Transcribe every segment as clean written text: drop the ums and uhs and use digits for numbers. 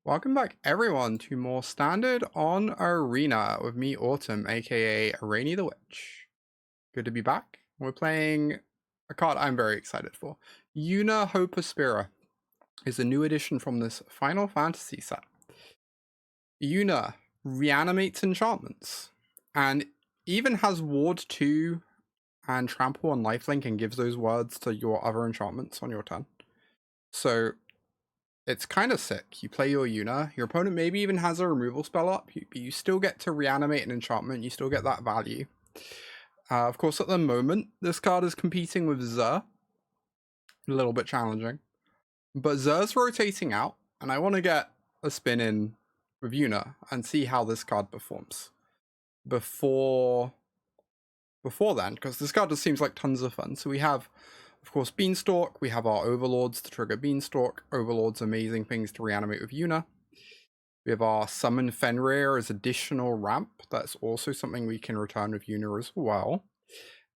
Welcome back everyone to more Standard on Arena with me, Autumn, aka Rainy the Witch. Good to be back. We're playing a card I'm very excited for. Yuna Hope of Spira is a new addition from this Final Fantasy set. Yuna reanimates enchantments and even has Ward 2 and Trample on Lifelink and gives those words to your other enchantments on your turn. So it's kind of sick. You play your Yuna, your opponent maybe even has a removal spell up, but you still get to reanimate an enchantment, you still get that value. Of course, at the moment, this card is competing with Xur. A little bit challenging. But Xur's rotating out, and I want to get a spin in with Yuna and see how this card performs. Before then, because this card just seems like tons of fun. So we have, of course, Beanstalk. We have our Overlords to trigger Beanstalk. Overlords amazing things to reanimate with Yuna. We have our Summon Fenrir as additional ramp. That's also something we can return with Yuna as well.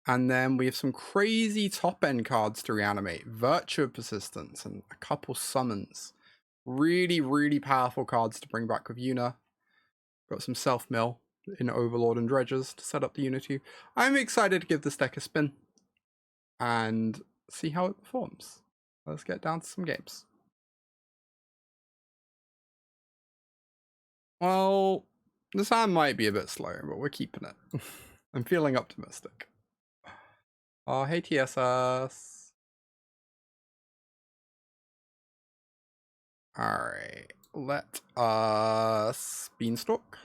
And then we have some crazy top-end cards to reanimate. Virtue of Persistence and a couple summons. Really, really powerful cards to bring back with Yuna. Got some self-mill in Overlord and Dredgers to set up the Unity. I'm excited to give this deck a spin and see how it performs. Let's get down to some games. Well, this hand might be a bit slow, but we're keeping it. I'm feeling optimistic. Oh, hey TSS. Alright, let us Beanstalk.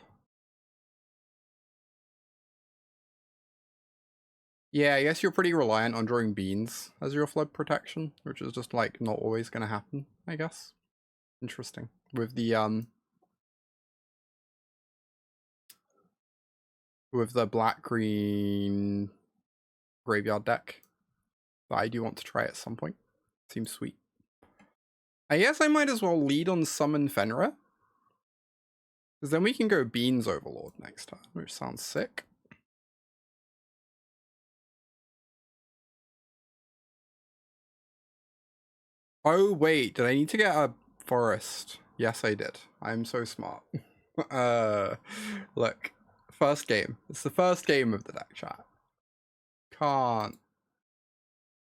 Yeah, I guess you're pretty reliant on drawing beans as your flood protection, which is just like not always gonna happen, I guess. Interesting. With the black-green graveyard deck that I do want to try at some point. Seems sweet. I guess I might as well lead on Summon Fenrir. Because then we can go Beans Overlord next time, which sounds sick. Oh wait, did I need to get a forest? Yes, I did. I'm so smart. Look, first game. It's the first game of the deck chat. Can't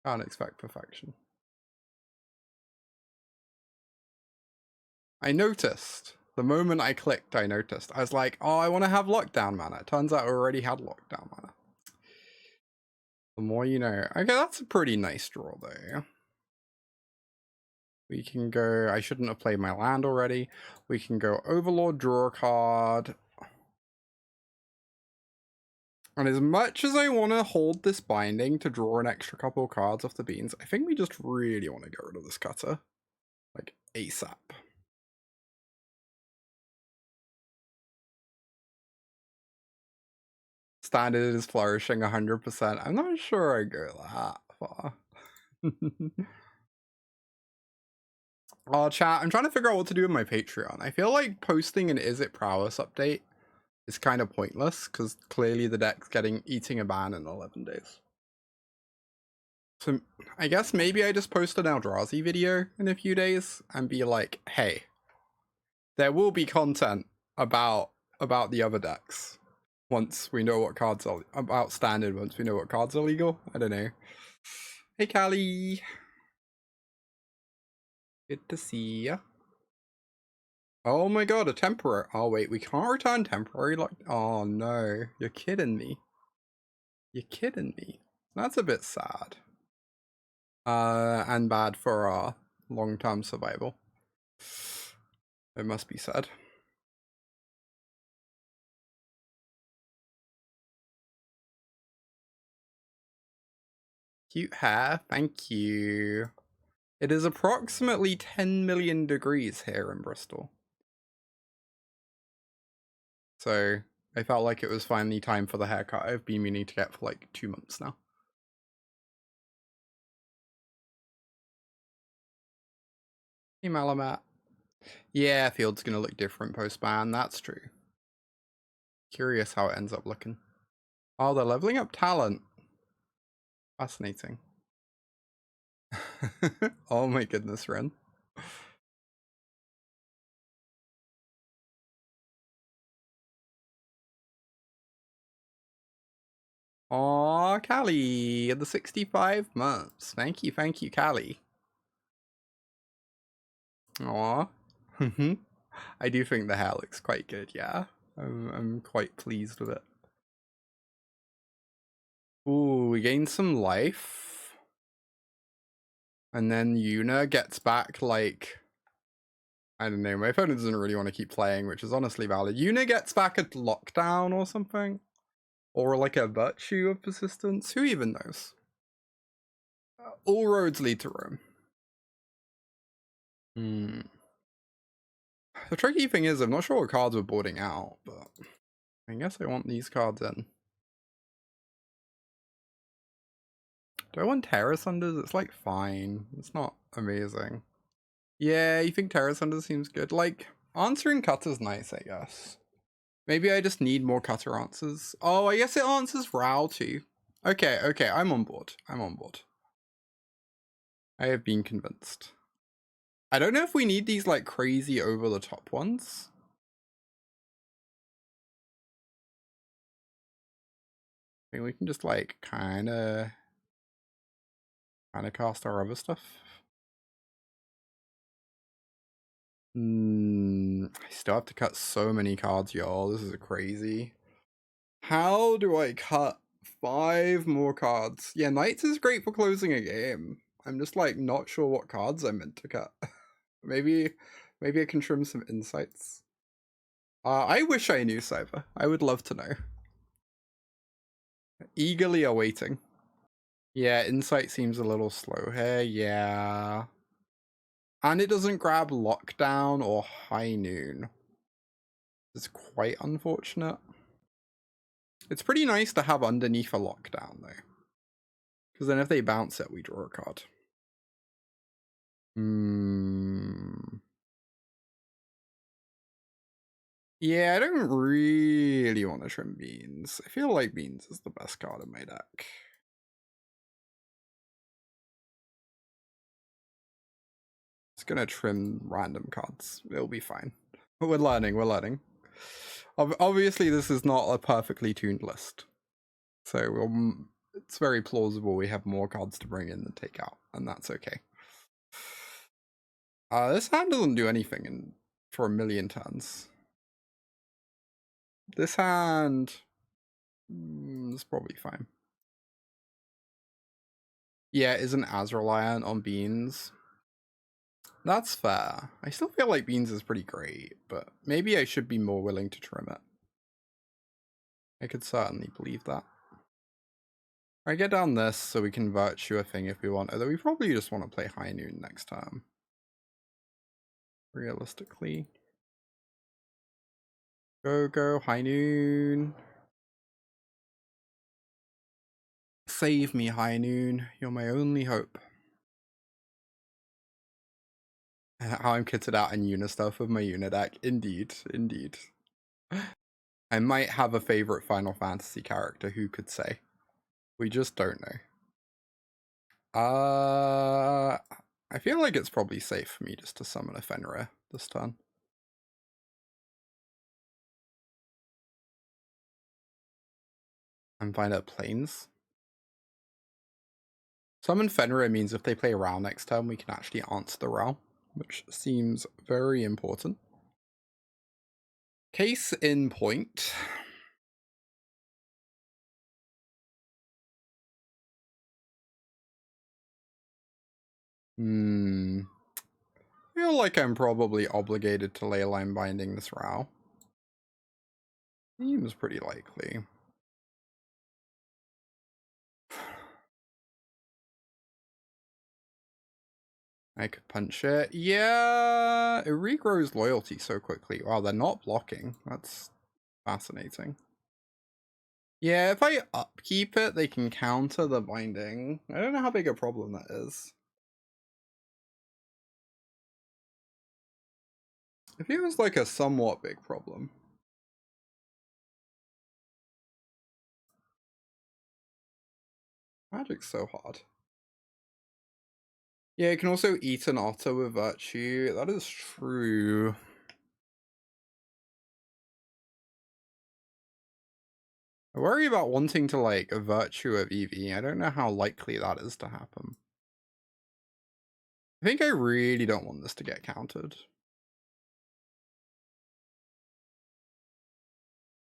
expect perfection. I noticed. The moment I clicked, I noticed. I was like, oh, I want to have lockdown mana. Turns out I already had lockdown mana. The more you know. Okay, that's a pretty nice draw though. We can go, I shouldn't have played my land already. We can go Overlord, draw a card. And as much as I want to hold this binding to draw an extra couple of cards off the beans, I think we just really want to get rid of this cutter. Like, ASAP. Standard is flourishing 100%. I'm not sure I go that far. Oh, chat, I'm trying to figure out what to do with my Patreon. I feel like posting an Is It Prowess update is kind of pointless, because clearly the deck's eating a ban in 11 days. So I guess maybe I just post an Eldrazi video in a few days and be like, hey, there will be content about the other decks once we know what cards are about Standard, once we know what cards are legal. I don't know. Hey Callie. Good to see ya. Oh my god, a temporary. Oh wait, we can't return temporary like. Oh no, you're kidding me. You're kidding me. That's a bit sad. And bad for our long-term survival. It must be said. Cute hair, thank you. It is approximately 10 million degrees here in Bristol. So I felt like it was finally time for the haircut I've been meaning to get for like 2 months now. Hey Malamat. Yeah, Field's gonna look different post-ban, that's true. Curious how it ends up looking. Oh, they're leveling up talent. Fascinating. Oh my goodness, Ren. Aw, Callie, the 65 months. Thank you, Callie. Aw. I do think the hair looks quite good, yeah. I'm quite pleased with it. Ooh, we gained some life. And then Yuna gets back, like... I don't know, my opponent doesn't really want to keep playing, which is honestly valid. Yuna gets back a lockdown or something? Or like a virtue of persistence? Who even knows? All roads lead to Rome. The tricky thing is, I'm not sure what cards we're boarding out, but I guess I want these cards in. Do I want Tear Asunder? It's like fine. It's not amazing. Yeah, you think Tear Asunder seems good? Like, answering Cutter's nice, I guess. Maybe I just need more Cutter answers. Oh, I guess it answers Ral too. Okay, I'm on board. I have been convinced. I don't know if we need these like crazy over the top ones. I think we can just like kind of cast our other stuff. I still have to cut so many cards, y'all. This is crazy. How do I cut 5 more cards? Yeah, Knights is great for closing a game. I'm just like not sure what cards I'm meant to cut. maybe I can trim some insights. I wish I knew, Cyber. I would love to know. Eagerly awaiting. Yeah, insight seems a little slow here. Yeah. And it doesn't grab Lockdown or High Noon. It's quite unfortunate. It's pretty nice to have underneath a Lockdown, though. Because then if they bounce it, we draw a card. Yeah, I don't really want to trim Beans. I feel like Beans is the best card in my deck. It's gonna trim random cards. It'll be fine. We're learning. Obviously, this is not a perfectly tuned list. So it's very plausible we have more cards to bring in than take out, and that's okay. This hand doesn't do anything for a million turns. This hand is probably fine. Yeah, it isn't as reliant on Beans. That's fair. I still feel like Beans is pretty great, but maybe I should be more willing to trim it. I could certainly believe that. I get down this so we can virtue a thing if we want, although we probably just want to play High Noon next time. Realistically. Go, High Noon. Save me, High Noon. You're my only hope. How I'm kitted out in Yuna stuff with my Yuna deck. Indeed. I might have a favorite Final Fantasy character, who could say? We just don't know. I feel like it's probably safe for me just to summon a Fenrir this turn. And find out planes. Summon Fenrir means if they play Ral next turn, we can actually answer the Ral, which seems very important. Case in point. I feel like I'm probably obligated to Leyline Binding this Ral. Seems pretty likely. I could punch it. Yeah, it regrows loyalty so quickly. Wow, they're not blocking. That's fascinating. Yeah, if I upkeep it, they can counter the binding. I don't know how big a problem that is. It feels like a somewhat big problem. Magic's so hard. Yeah, you can also eat an otter with virtue. That is true. I worry about wanting to, like, Virtue of EV. I don't know how likely that is to happen. I think I really don't want this to get countered.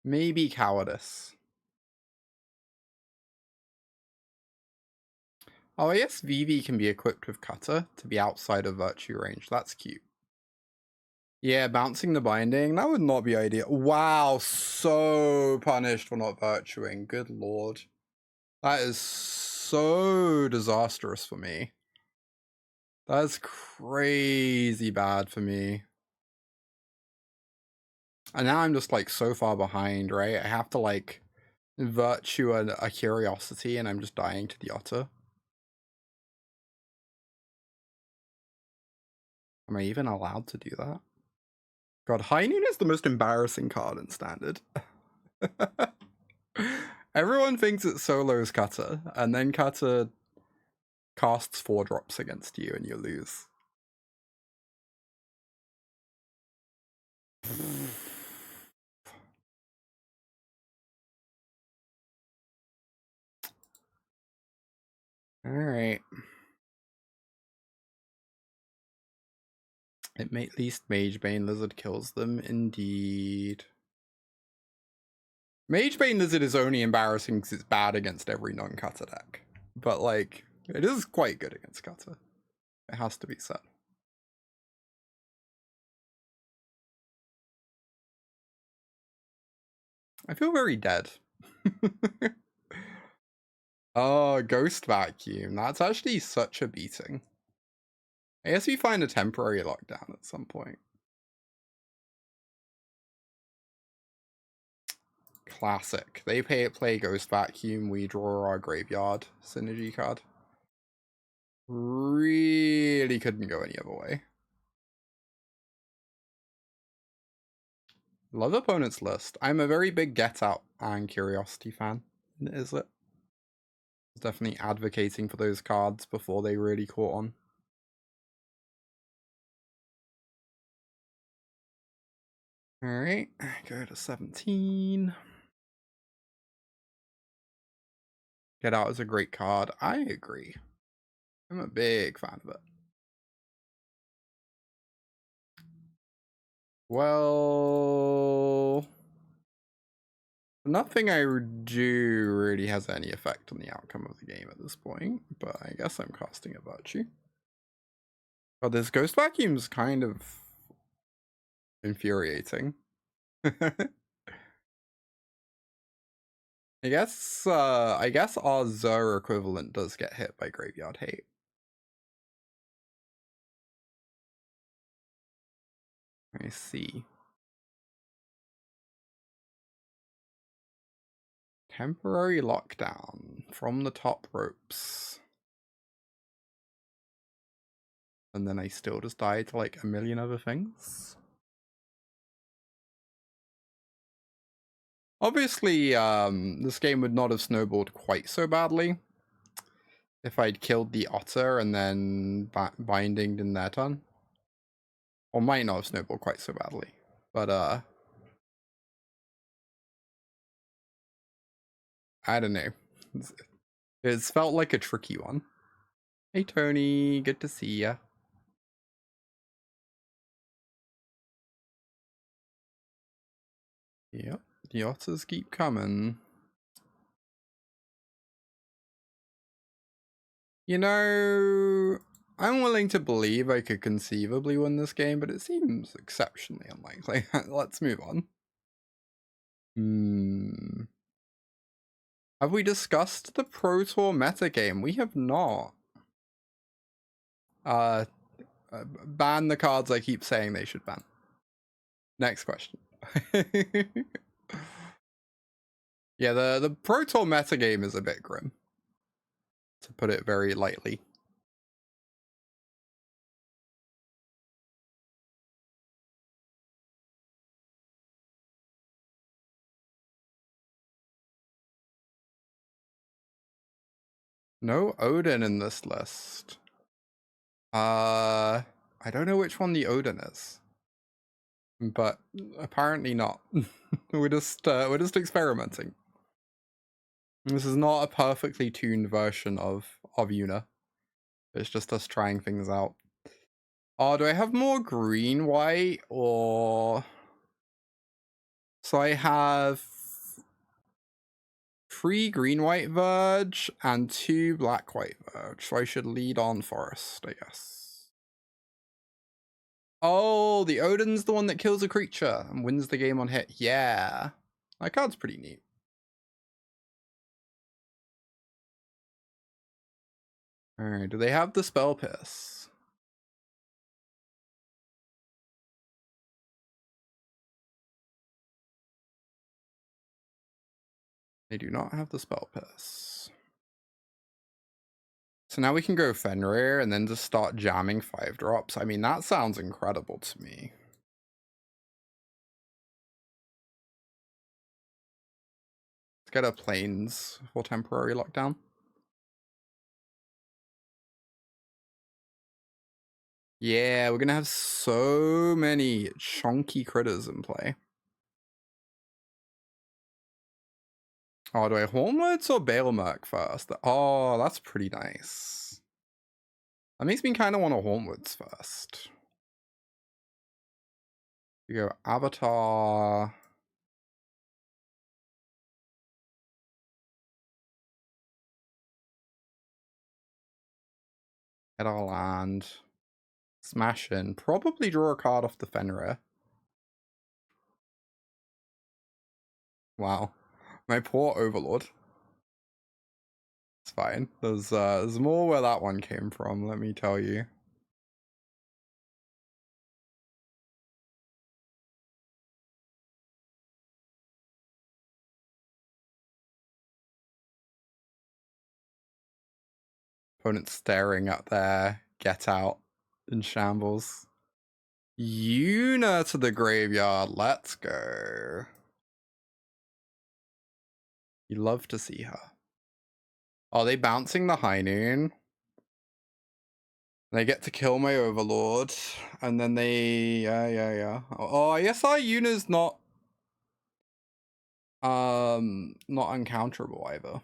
Maybe Cowardice. Oh, I guess Vivi can be equipped with Cutter to be outside of Virtue range. That's cute. Yeah, bouncing the Binding, that would not be ideal. Wow, so punished for not virtuing. Good lord. That is so disastrous for me. That's crazy bad for me. And now I'm just, like, so far behind, right? I have to, like, virtue a Curiosity and I'm just dying to the Otter. Am I even allowed to do that? God, High Noon is the most embarrassing card in Standard. Everyone thinks it solos Cutter, and then Cutter casts 4 drops against you and you lose. Alright. At least Magebane Lizard kills them, indeed. Magebane Lizard is only embarrassing because it's bad against every non-Cutter deck. But, like, it is quite good against Cutter. It has to be said. I feel very dead. Oh, Ghost Vacuum. That's actually such a beating. I guess we find a temporary lockdown at some point. Classic. They play Ghost Vacuum, we draw our Graveyard Synergy card. Really couldn't go any other way. Love opponent's list. I'm a very big Get Out and Curiosity fan. Is it? Definitely advocating for those cards before they really caught on. Alright, go to 17. Get Out is a great card. I agree. I'm a big fan of it. Well, nothing I do really has any effect on the outcome of the game at this point, but I guess I'm casting a Virtue. Oh, this Ghost Vacuum's kind of infuriating. I guess our Zur equivalent does get hit by Graveyard Hate. I see. Temporary lockdown from the top ropes. And then I still just die to, like, a million other things. Obviously, this game would not have snowballed quite so badly if I'd killed the Otter and then bindinged in their turn. Or might not have snowballed quite so badly. But, I don't know. It's felt like a tricky one. Hey, Tony. Good to see ya. Yep, the Otters keep coming. You know, I'm willing to believe I could conceivably win this game, but it seems exceptionally unlikely. Let's move on. Have we discussed the Pro Tour metagame? We have not. Ban the cards I keep saying they should ban. Next question. Yeah, the Pro Tour metagame is a bit grim, to put it very lightly. No Odin in this list. I don't know which one the Odin is, but apparently not. We're just experimenting. This is not a perfectly tuned version of Yuna. It's just us trying things out. Oh, do I have more green white or... So I have 3 green white Verge and 2 black white Verge. So I should lead on Forest, I guess. Oh, the Odin's the one that kills a creature and wins the game on hit. Yeah. That card's pretty neat. Alright, do they have the Spell Pierce? They do not have the Spell Pierce. So now we can go Fenrir and then just start jamming 5-drops. I mean, that sounds incredible to me. Let's get a Plains for temporary lockdown. Yeah, we're gonna have so many chunky critters in play. Oh, do I Hauntwoods or Balemurk first? Oh, that's pretty nice. That makes me kind of want to Hauntwoods first. We go Avatar. Get our land. Smash in. Probably draw a card off the Fenrir. Wow. My poor Overlord. It's fine. There's more where that one came from, let me tell you. Opponent staring at their get out in shambles. Yuna to the graveyard. Let's go. You love to see her. Are they bouncing the High Noon? They get to kill my Overlord, and then they... Yeah. Oh, I guess our Yuna's not uncounterable either.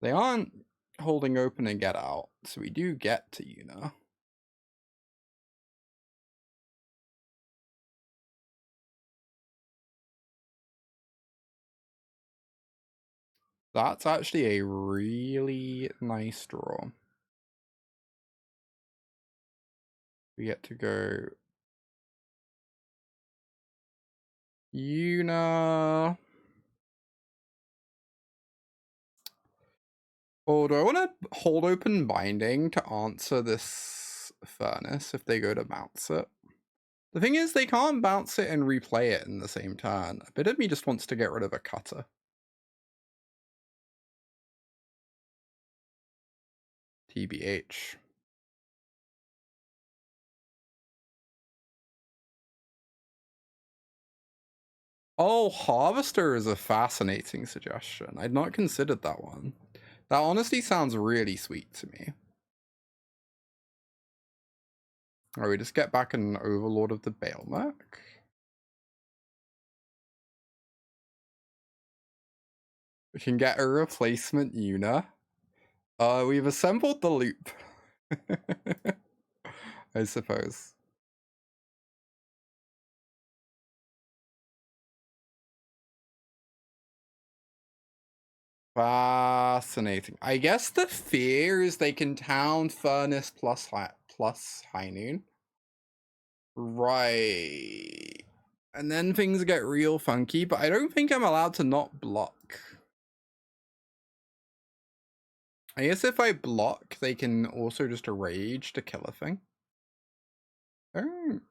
They aren't holding open and get out, so we do get to Yuna. That's actually a really nice draw. We get to go Yuna. Oh, do I want to hold open Binding to answer this Furnace if they go to bounce it? The thing is, they can't bounce it and replay it in the same turn. A bit of me just wants to get rid of a cutter. TBH. Oh, Harvester is a fascinating suggestion. I'd not considered that one. That honestly sounds really sweet to me. Alright, we just get back an Overlord of the Balemurk. We can get a replacement Yuna. We've assembled the loop. I suppose. Fascinating. I guess the fear is they can town Furnace plus High Noon. Right. And then things get real funky, but I don't think I'm allowed to not block. I guess if I block, they can also just rage to kill a thing. I don't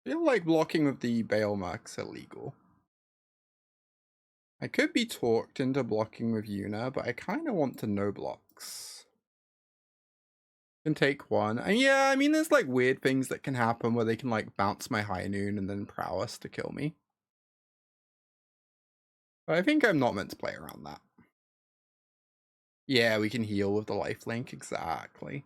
feel like blocking with the Balemurk's illegal. I could be talked into blocking with Yuna, but I kind of want to no blocks. Can take one. And yeah, I mean, there's like weird things that can happen where they can like bounce my High Noon and then Prowess to kill me. But I think I'm not meant to play around that. Yeah, we can heal with the lifelink, exactly.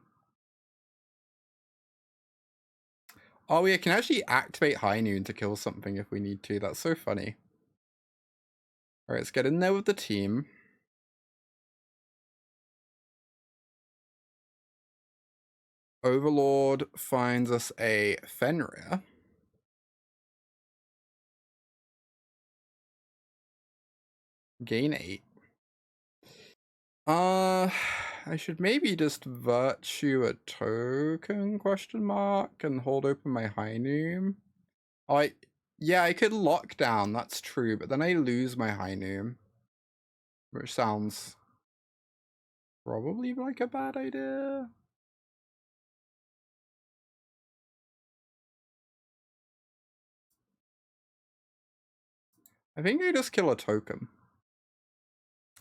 Oh, we can actually activate High Noon to kill something if we need to. That's so funny. Alright, let's get in there with the team. Overlord finds us a Fenrir. Gain 8. I should maybe just virtue a token, question mark, and hold open my High Noom. Yeah, I could lock down, that's true, but then I lose my High Noom, which sounds probably like a bad idea. I think I just kill a token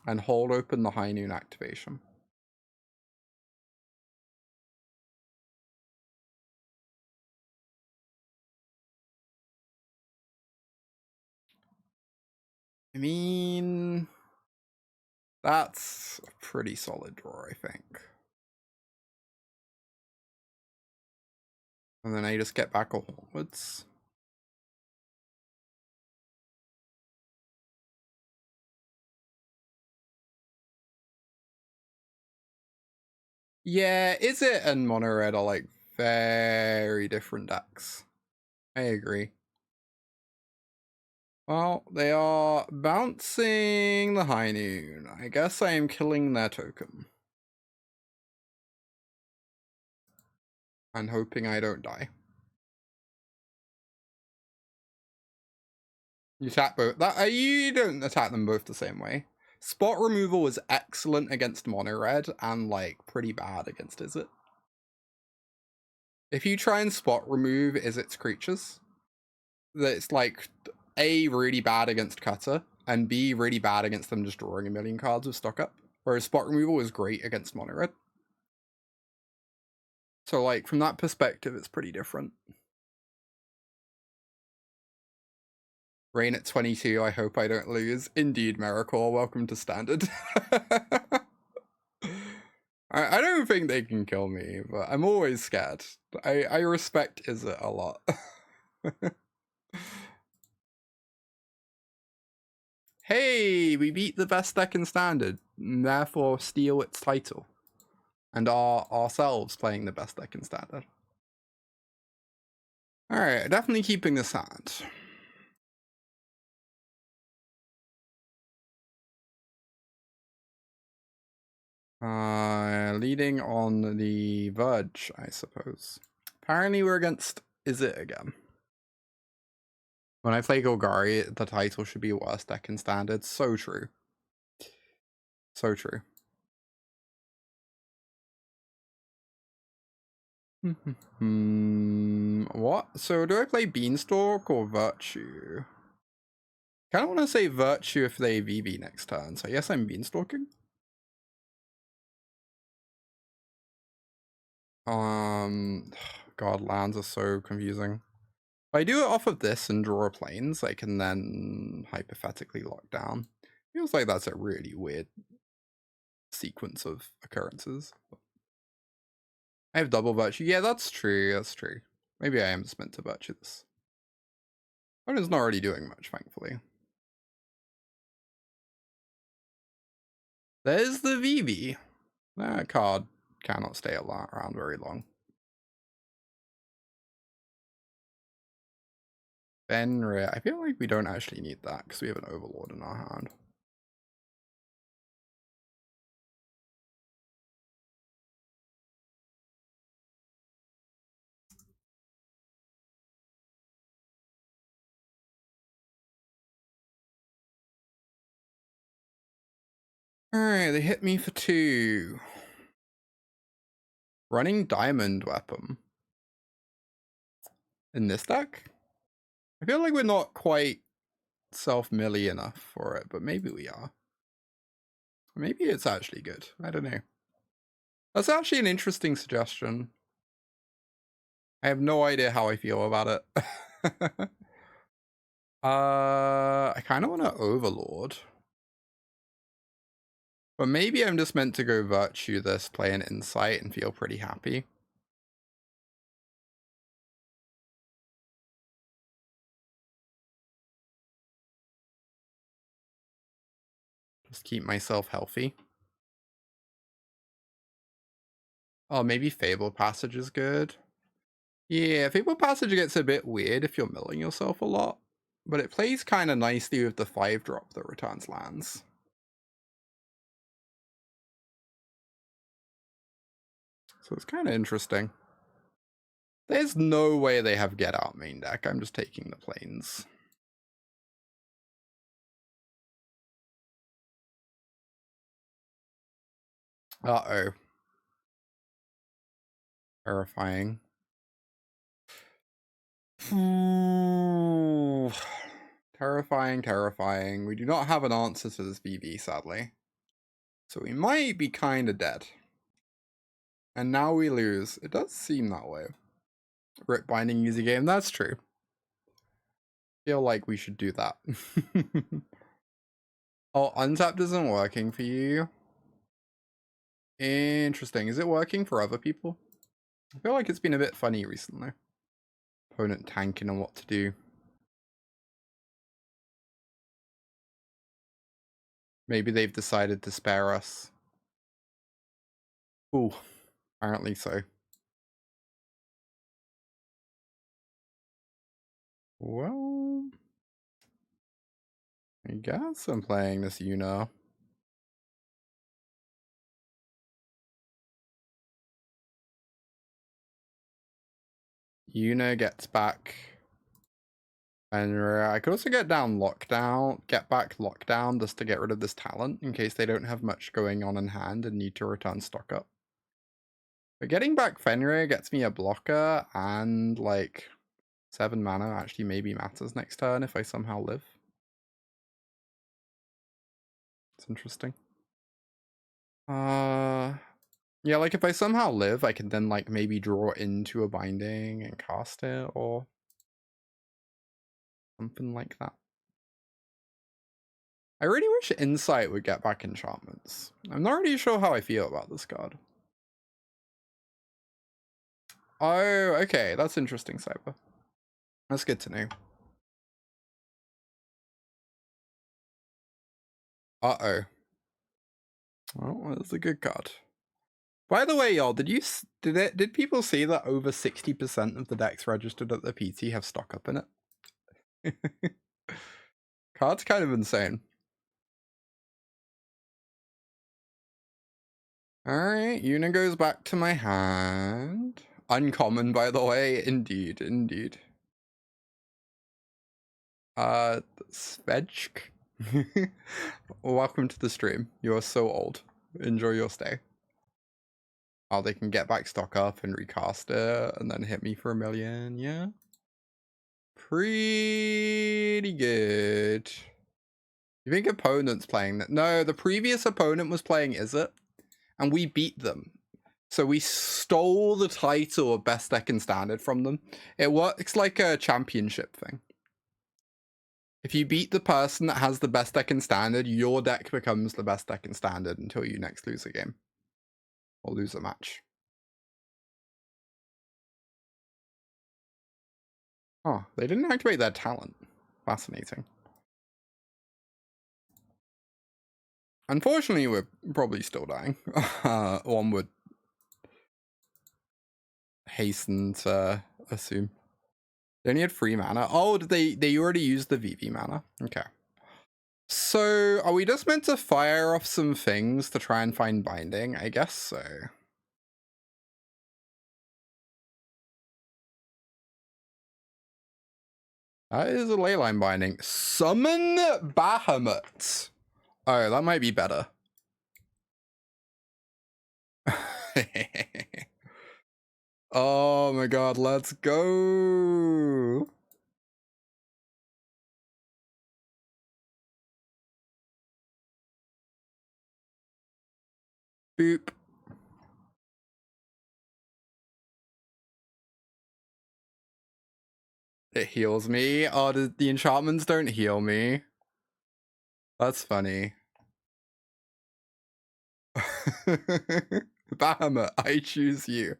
and hold open the High Noon activation. I mean, that's a pretty solid draw, I think. And then I just get back a Hauntwoods. Yeah, is it and Mono Red are like very different decks. I agree. Well, they are bouncing the High Noon. I guess I am killing their token. And hoping I don't die. You attack both. You don't attack them both the same way. Spot removal is excellent against Mono Red and like pretty bad against Izzet. If you try and spot remove Izzet's creatures, that's like A, really bad against Cutter, and B, really bad against them just drawing a million cards with stock up. Whereas spot removal is great against Mono Red. So like from that perspective, it's pretty different. Rain at 22, I hope I don't lose. Indeed, Miracle, welcome to Standard. I don't think they can kill me, but I'm always scared. I respect Izzet a lot. Hey, we beat the best deck in Standard, and therefore steal its title. And are ourselves playing the best deck in Standard. Alright, definitely keeping this hand. Leading on the Verge, I suppose. Apparently we're against Izzet again. When I play Golgari, the title should be worst deck in Standard. So true. So true. What? So do I play Beanstalk or Virtue? Kind of want to say Virtue if they VV next turn, so I guess I'm Beanstalking. God, lands are so confusing. If I do it off of this and draw planes, I can then hypothetically lock down. Feels like that's a really weird sequence of occurrences. I have double Virtue. Yeah, that's true. That's true. Maybe I am just meant to Virtue this. Opponent's not really doing much, thankfully. There's the VV. That card cannot stay around very long. Fenrir. I feel like we don't actually need that because we have an Overlord in our hand. Alright, they hit me for 2. Running Diamond Weapon. In this deck? I feel like we're not quite self-milly enough for it, but maybe we are. Maybe it's actually good. I don't know. That's actually an interesting suggestion. I have no idea how I feel about it. I kind of want to Overlord. But maybe I'm just meant to go Virtue this, play an Insight, and feel pretty happy. Just keep myself healthy. Oh, maybe Fable Passage is good. Yeah, Fable Passage gets a bit weird if you're milling yourself a lot, but it plays kind of nicely with the 5-drop that returns lands. So it's kind of interesting. There's no way they have Get Out main deck. I'm just taking the planes. Uh-oh. Terrifying. Terrifying, terrifying. We do not have an answer to this VV, sadly. So we might be kind of dead. And now we lose. It does seem that way. Rip Binding easy game. That's true. Feel like we should do that. Oh, Untapped isn't working for you. Interesting. Is it working for other people? I feel like it's been a bit funny recently. Opponent tanking on what to do. Maybe they've decided to spare us. Ooh, apparently so. Well, I guess I'm playing this Yuna. Yuna gets back Fenrir. I could also get back Lockdown just to get rid of this talent in case they don't have much going on in hand and need to return stock up. But getting back Fenrir gets me a blocker and like 7 mana actually maybe matters next turn if I somehow live. It's interesting. Yeah, like if I somehow live, I can then like maybe draw into a binding and cast it or something like that. I really wish Insight would get back enchantments. I'm not really sure how I feel about this card. Oh, okay, that's interesting, Cyber. That's good to know. Uh-oh. Well, that's a good card. By the way, y'all, did people see that over 60% of the decks registered at the PT have stock up in it? Card's kind of insane. Alright, Yuna goes back to my hand. Uncommon, by the way. Indeed, indeed. Svedsk. Welcome to the stream. You are so old. Enjoy your stay. Oh, they can get back stock up and recast it and then hit me for 1 million. Yeah. Pretty good. You think opponent's playing that? No, the previous opponent was playing Is It? And we beat them. So we stole the title of best deck in standard from them. It works like a championship thing. If you beat the person that has the best deck in standard, your deck becomes the best deck in standard until you next lose a game. Or lose a match. Oh, they didn't activate their talent. Fascinating. Unfortunately, we're probably still dying. One would hasten to assume. They only had 3 mana. Oh, did they already used the VV mana? Okay. So, are we just meant to fire off some things to try and find binding? I guess so. That is a Leyline Binding. Summon Bahamut. Oh, that might be better. Oh my god, let's go. Boop. It heals me. Oh, the enchantments don't heal me. That's funny. Bahamut, I choose you.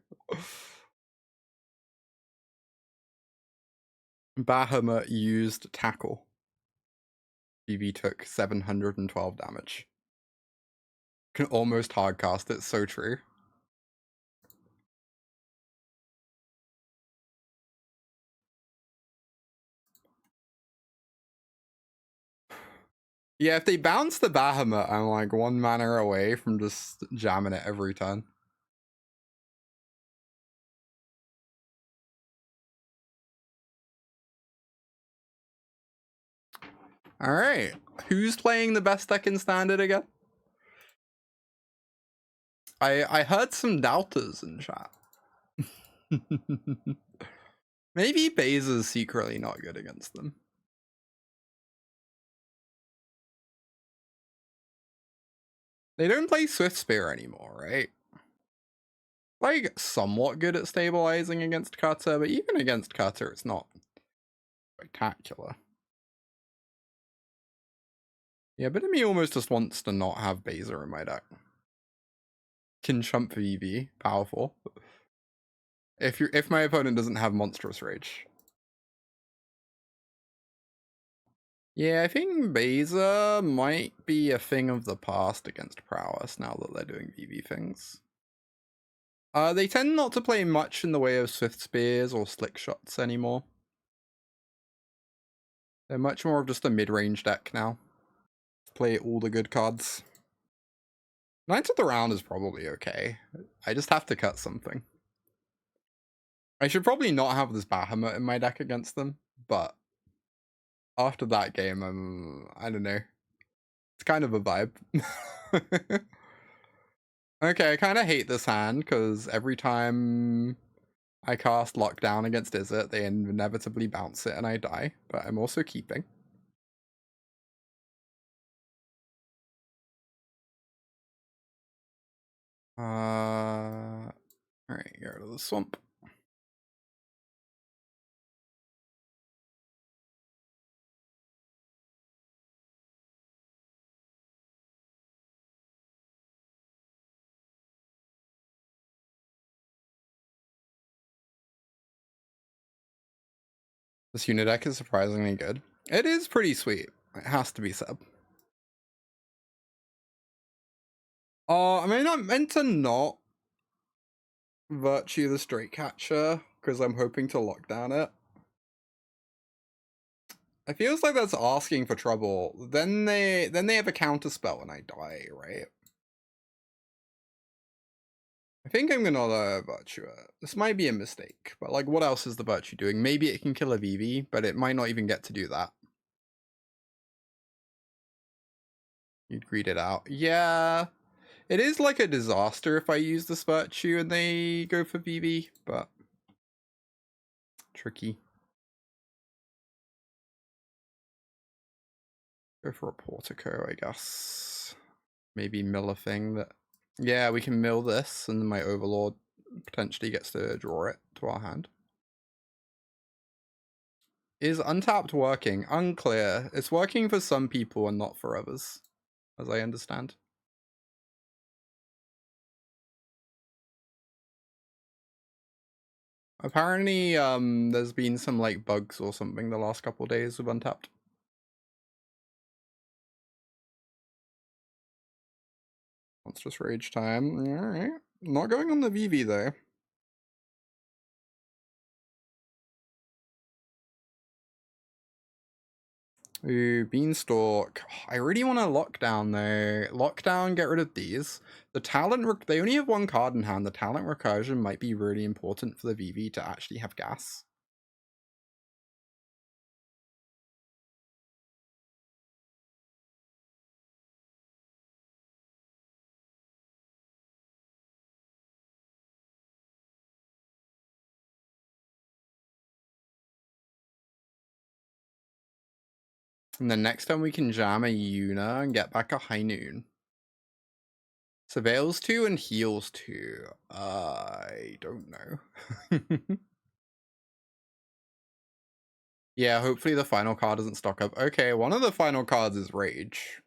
Bahamut used tackle. BB took 712 damage. Can almost hardcast it, so true. Yeah, if they bounce the Bahamut, I'm like 1 mana away from just jamming it every turn. Alright. Who's playing the best deck in Standard again? I heard some doubters in chat. Maybe Beza's secretly not good against them. They don't play Swift Spear anymore, right? Like, somewhat good at stabilizing against Cutter, but even against Cutter, it's not spectacular. Yeah, but me almost just wants to not have Beza in my deck. Can chump VV, powerful. If my opponent doesn't have Monstrous Rage. Yeah, I think Beza might be a thing of the past against Prowess now that they're doing VV things. They tend not to play much in the way of Swift Spears or Slick Shots anymore. They're much more of just a mid-range deck now. Play all the good cards. Knights of the Round is probably okay. I just have to cut something. I should probably not have this Bahamut in my deck against them, but after that game, I don't know. It's kind of a vibe. Okay, I kind of hate this hand because every time I cast Lockdown against Izzet, they inevitably bounce it and I die, but I'm also keeping. Alright, go to the swamp. This unit deck is surprisingly good. It is pretty sweet. It has to be said. I mean, I'm meant to not Virtue the Straight Catcher because I'm hoping to lock down it. It feels like that's asking for trouble. Then they have a counter spell and I die, right? I think I'm gonna Virtue it. This might be a mistake, but like, what else is the Virtue doing? Maybe it can kill a VV, but it might not even get to do that. You'd greed it out. Yeah, it is like a disaster if I use this Virtue and they go for VV, but tricky. Go for a Portico, I guess. Maybe mill a thing that... Yeah, we can mill this, and then my Overlord potentially gets to draw it to our hand. Is Untapped working? Unclear. It's working for some people and not for others, as I understand. Apparently, there's been some, like, bugs or something the last couple of days with Untapped. Monstrous Rage time. Alright. Not going on the VV, though. Ooh, Beanstalk. I really want to Lockdown, though. Lockdown, get rid of these. The talent... They only have one card in hand. The talent recursion might be really important for the VV to actually have gas. And then next time we can jam a Yuna and get back a High Noon. Surveils 2 and heals 2. I don't know. Yeah, hopefully the final card doesn't stock up. Okay, one of the final cards is Rage.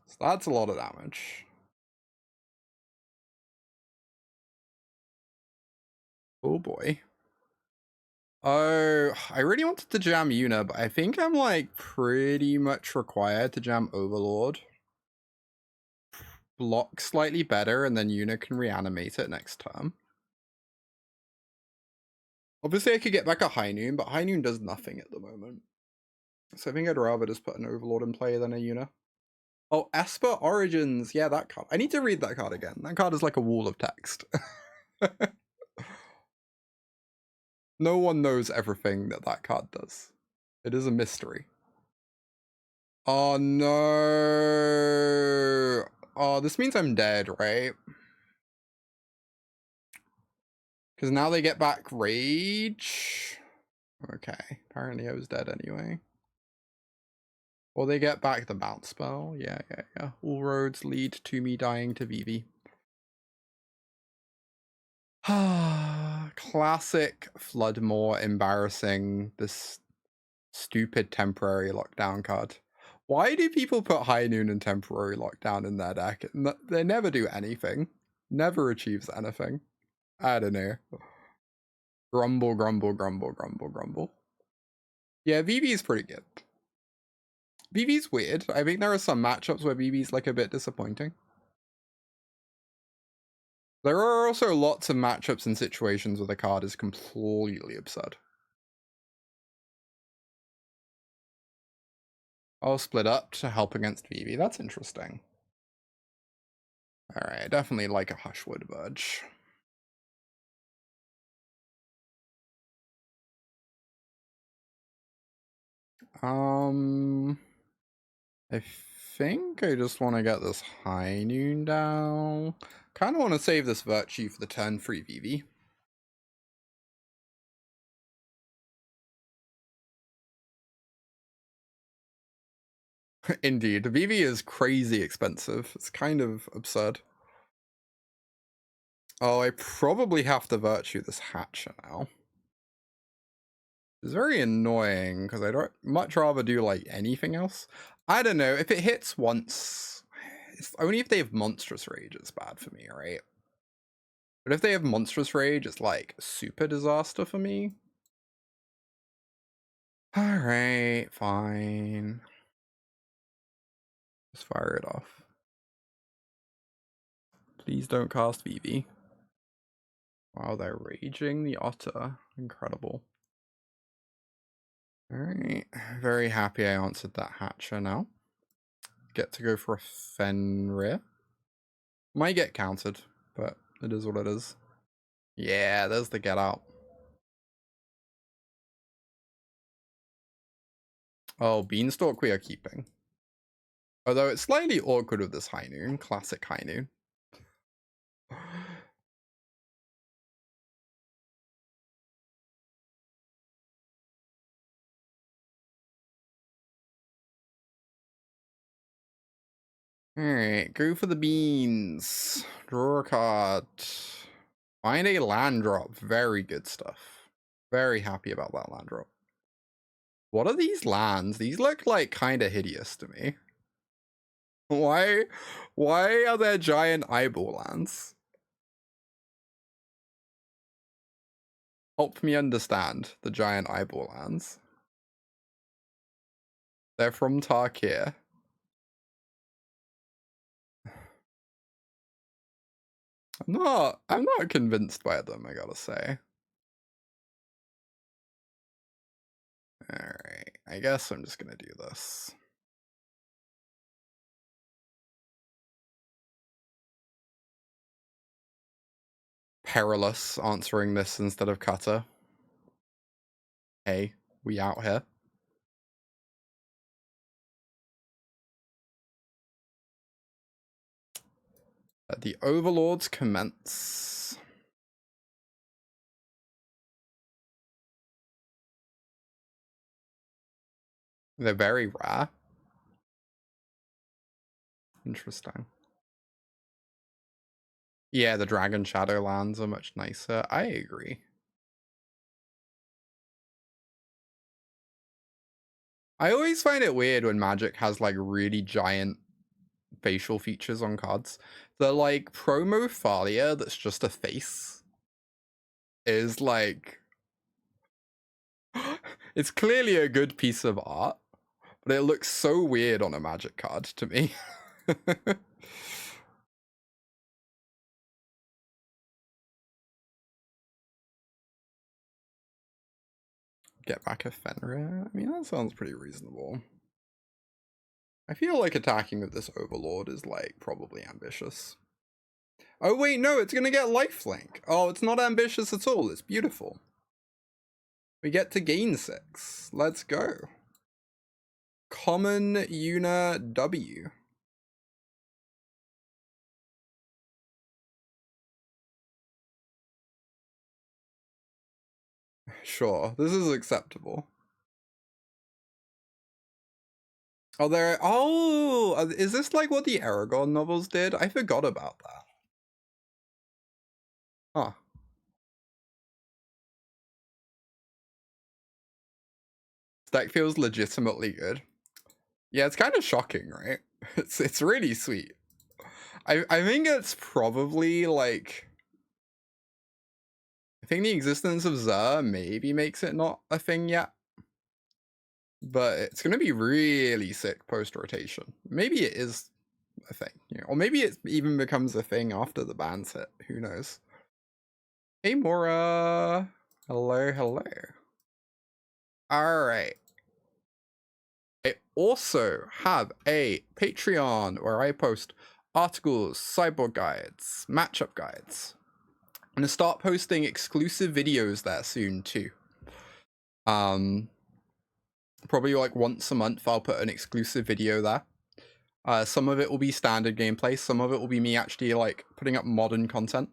So that's a lot of damage. Oh boy. Oh, I really wanted to jam Yuna, but I think I'm like pretty much required to jam Overlord. Block slightly better, and then Yuna can reanimate it next turn. Obviously, I could get back a High Noon, but High Noon does nothing at the moment. So I think I'd rather just put an Overlord in play than a Yuna. Oh, Esper Origins. Yeah, that card. I need to read that card again. That card is like a wall of text. No one knows everything that that card does. It is a mystery. Oh, no. Oh, this means I'm dead, right? Because now they get back Rage. Okay. Apparently I was dead anyway. Or they get back the bounce spell. Yeah. All roads lead to me dying to Vivi. Classic Floodmore embarrassing this stupid temporary lockdown card. Why do people put High Noon and temporary lockdown in their deck? They never do anything. Never achieves anything. I don't know. Grumble, grumble, grumble, grumble, grumble. Yeah, VV's pretty good. VV's weird. I think there are some matchups where VV's like a bit disappointing. There are also lots of matchups and situations where the card is completely absurd. I'll split up to help against Vivi. That's interesting. Alright, definitely like a Hushwood Verge. I think I just want to get this High Noon down. Kind of want to save this Virtue for the turn 3 Vivi. Indeed, Vivi is crazy expensive. It's kind of absurd. Oh, I probably have to Virtue this Hatcher now. It's very annoying because I don't much rather do like anything else. I don't know, if it hits once, it's only if they have Monstrous Rage it's bad for me, right? But if they have Monstrous Rage, it's like super disaster for me. Alright, fine. Just fire it off. Please don't cast Vivi. Wow, they're raging the Otter. Incredible. Alright, very happy I answered that Hatcher now. Get to go for a Fenrir. Might get countered, but it is what it is. Yeah, there's the get out. Oh, Beanstalk we are keeping. Although it's slightly awkward with this High Noon. Classic High Noon. Alright, go for the beans. Draw a card. Find a land drop. Very good stuff. Very happy about that land drop. What are these lands? These look like kind of hideous to me. Why are there giant eyeball lands? Help me understand the giant eyeball lands. They're from Tarkir. I'm not convinced by them, I gotta say. Alright, I guess I'm just gonna do this. Perilous answering this instead of Cutter. Hey, we out here. The Overlords commence. They're very rare. Interesting. Yeah, the Dragon Shadow lands are much nicer. I agree. I always find it weird when Magic has like really giant facial features on cards. The like promo Thalia that's just a face is like it's clearly a good piece of art, but it looks so weird on a Magic card to me. get back a Fenrir. I mean, that sounds pretty reasonable. I feel like attacking with this Overlord is, like, probably ambitious. Oh, wait, no, it's gonna get lifelink. Oh, it's not ambitious at all. It's beautiful. We get to gain 6. Let's go. Common Yuna W. Sure, this is acceptable. Oh, is this like what the Aragon novels did? I forgot about that. Huh. This deck feels legitimately good. Yeah, it's kind of shocking, right? It's really sweet. I think it's probably like, I think the existence of Xur maybe makes it not a thing yet. But it's gonna be really sick post-rotation. Maybe it is a thing, you know, or maybe it even becomes a thing after the bans hit. Who knows? Hey, Mora. Hello, hello. All right. I also have a Patreon where I post articles, sideboard guides, matchup guides. I'm gonna start posting exclusive videos there soon too. Probably like once a month I'll put an exclusive video there. Some of it will be standard gameplay, some of it will be me actually like putting up modern content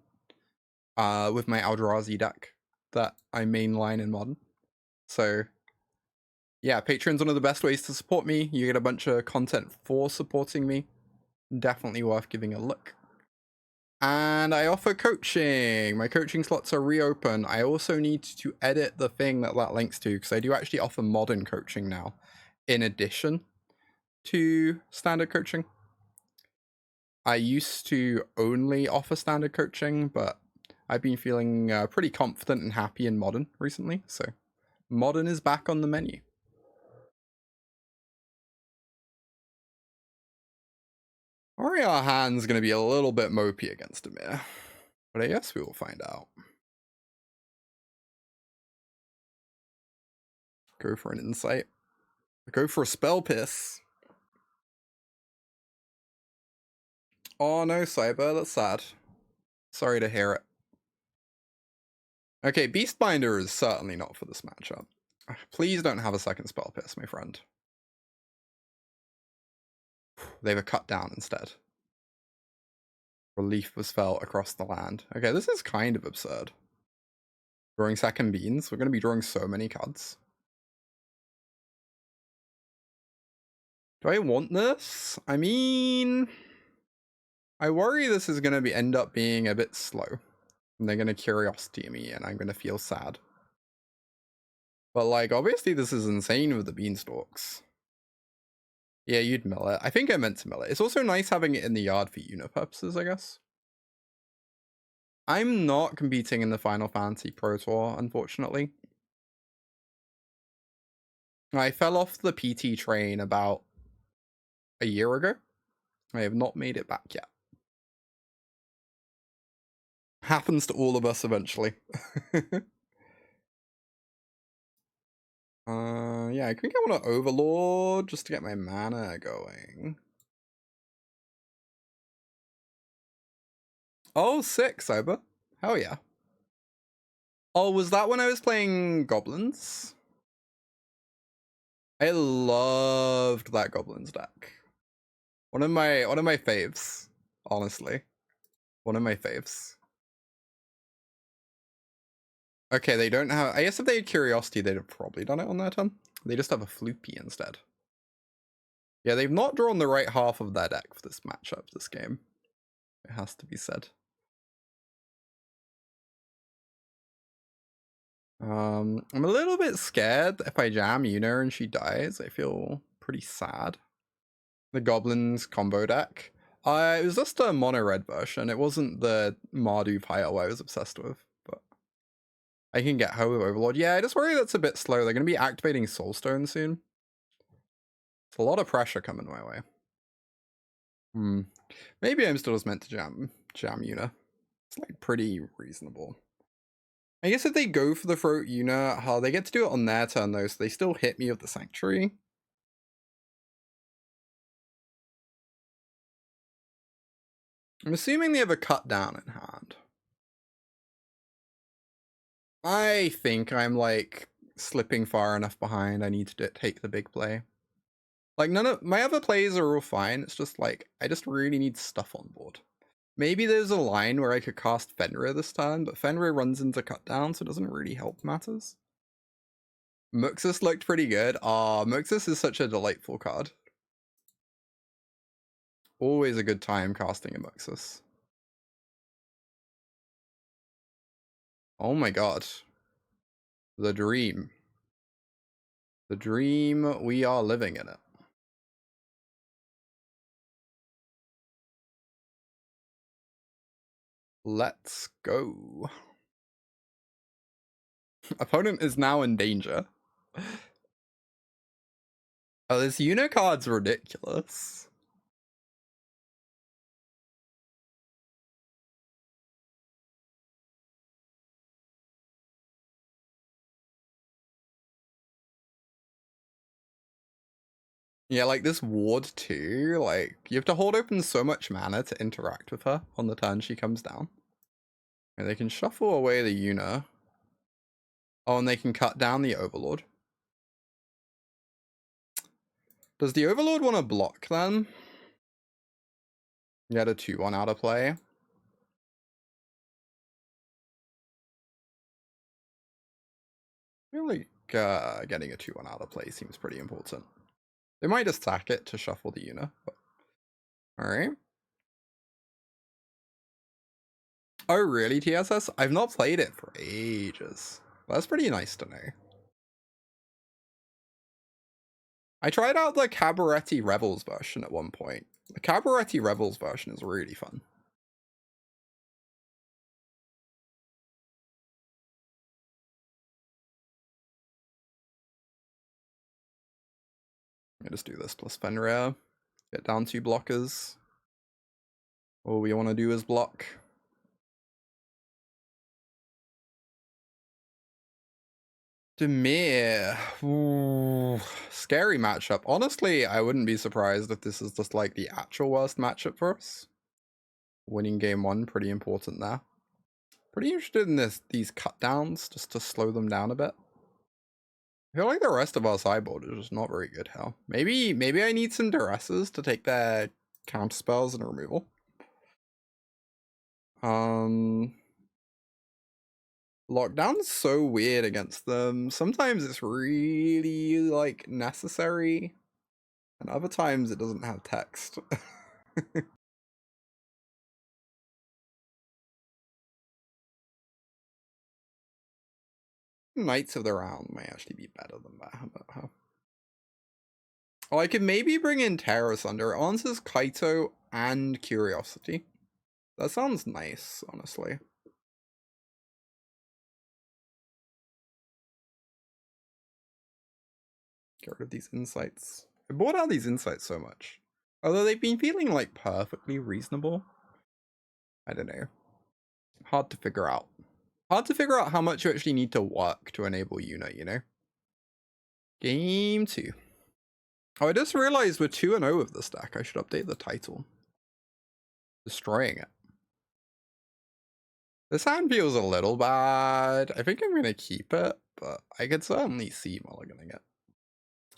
with my Eldrazi deck that I mainline in modern. So yeah, Patreon's one of the best ways to support me. You get a bunch of content for supporting me. Definitely worth giving a look. And I offer coaching. My coaching slots are reopened. I also need to edit the thing that links to, because I do actually offer modern coaching now in addition to standard coaching. I used to only offer standard coaching, but I've been feeling pretty confident and happy in modern recently, so modern is back on the menu. Our hand's going to be a little bit mopey against Amir, but I guess we will find out. Go for an insight. Go for a spell piss. Oh no, Cyber, that's sad. Sorry to hear it. Okay, Beastbinder is certainly not for this matchup. Please don't have a second spell piss, my friend. They have a cut down instead. Relief was felt across the land. Okay, this is kind of absurd. Drawing second beans. We're going to be drawing so many cards. Do I want this? I mean, I worry this is going to end up being a bit slow. And they're going to curiosity me and I'm going to feel sad. But like, obviously this is insane with the beanstalks. Yeah, you'd mill it. I think I meant to mill it. It's also nice having it in the yard for Yuna purposes, I guess. I'm not competing in the Final Fantasy Pro Tour, unfortunately. I fell off the PT train about a year ago. I have not made it back yet. Happens to all of us eventually. Yeah, I think I want to Overlord just to get my mana going. Oh, sick, Cyber. Hell yeah. Oh, was that when I was playing Goblins? I loved that Goblins deck. One of my faves, honestly. One of my faves. Okay, they don't have... I guess if they had Curiosity, they'd have probably done it on their turn. They just have a Floopy instead. Yeah, they've not drawn the right half of their deck for this matchup, this game. It has to be said. I'm a little bit scared that if I jam Yuna and she dies, I feel pretty sad. The Goblins combo deck. It was just a mono red version. It wasn't the Mardu pile I was obsessed with, but I can get her with Overlord. Yeah, I just worry that's a bit slow. They're going to be activating Soulstone soon. It's a lot of pressure coming my way. Maybe I'm still just meant to jam Yuna. It's like pretty reasonable. I guess if they go for the Throat Yuna, they get to do it on their turn though, so they still hit me with the Sanctuary. I'm assuming they have a cut down in hand. I think I'm like slipping far enough behind. I need to take the big play. Like none of my other plays are all fine. It's just like I just really need stuff on board. Maybe there's a line where I could cast Fenrir this turn, but Fenrir runs into cut down, so it doesn't really help matters. Muxus looked pretty good. Muxus is such a delightful card. Always a good time casting a Muxus. Oh my god. The dream. The dream, we are living in it. Let's go. Opponent is now in danger. Oh, this Yuna card's ridiculous. Yeah, like this ward too, like, you have to hold open so much mana to interact with her on the turn she comes down. And they can shuffle away the Yuna. Oh, and they can cut down the Overlord. Does the Overlord want to block then? Get a 2-1 out of play. I feel like getting a 2-1 out of play seems pretty important. They might just sack it to shuffle the Yuna. But... Alright. Oh, really, TSS? I've not played it for ages. Well, that's pretty nice to know. I tried out the Cabaretti Revels version at one point. The Cabaretti Revels version is really fun. I'll just do this plus Fenrir. Get down 2 blockers. All we want to do is block. Demir. Ooh, scary matchup. Honestly, I wouldn't be surprised if this is just like the actual worst matchup for us. Winning game 1, pretty important there. Pretty interested in these cut downs, just to slow them down a bit. I feel like the rest of our sideboard is just not very good here. Maybe I need some Duresses to take their counter spells and removal. Lockdown's so weird against them. Sometimes it's really like necessary, and other times it doesn't have text. Knights of the Round might actually be better than Bahamut. Oh, I could maybe bring in Tear Asunder. It answers Kaito and Curiosity. That sounds nice, honestly. Get rid of these insights. I bought out these insights so much. Although they've been feeling like perfectly reasonable. I don't know. Hard to figure out. Hard to figure out how much you actually need to work to enable Yuna, you know? Game 2. Oh, I just realized we're 2-0 with this deck. I should update the title. Destroying it. This hand feels a little bad. I think I'm going to keep it, but I could certainly see mulliganing it.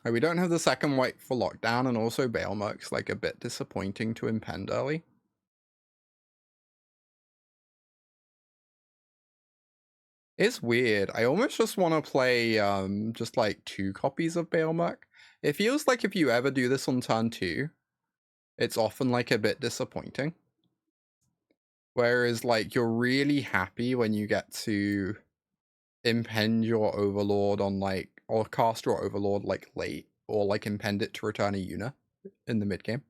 Oh, we don't have the second white for lockdown, and also Balemurk's like a bit disappointing to impend early. It's weird. I almost just want to play just like 2 copies of Balemurk. It feels like if you ever do this on turn 2, it's often like a bit disappointing. Whereas like you're really happy when you get to impend your Overlord on like, or cast your Overlord like late, or like impend it to return a Yuna in the mid game.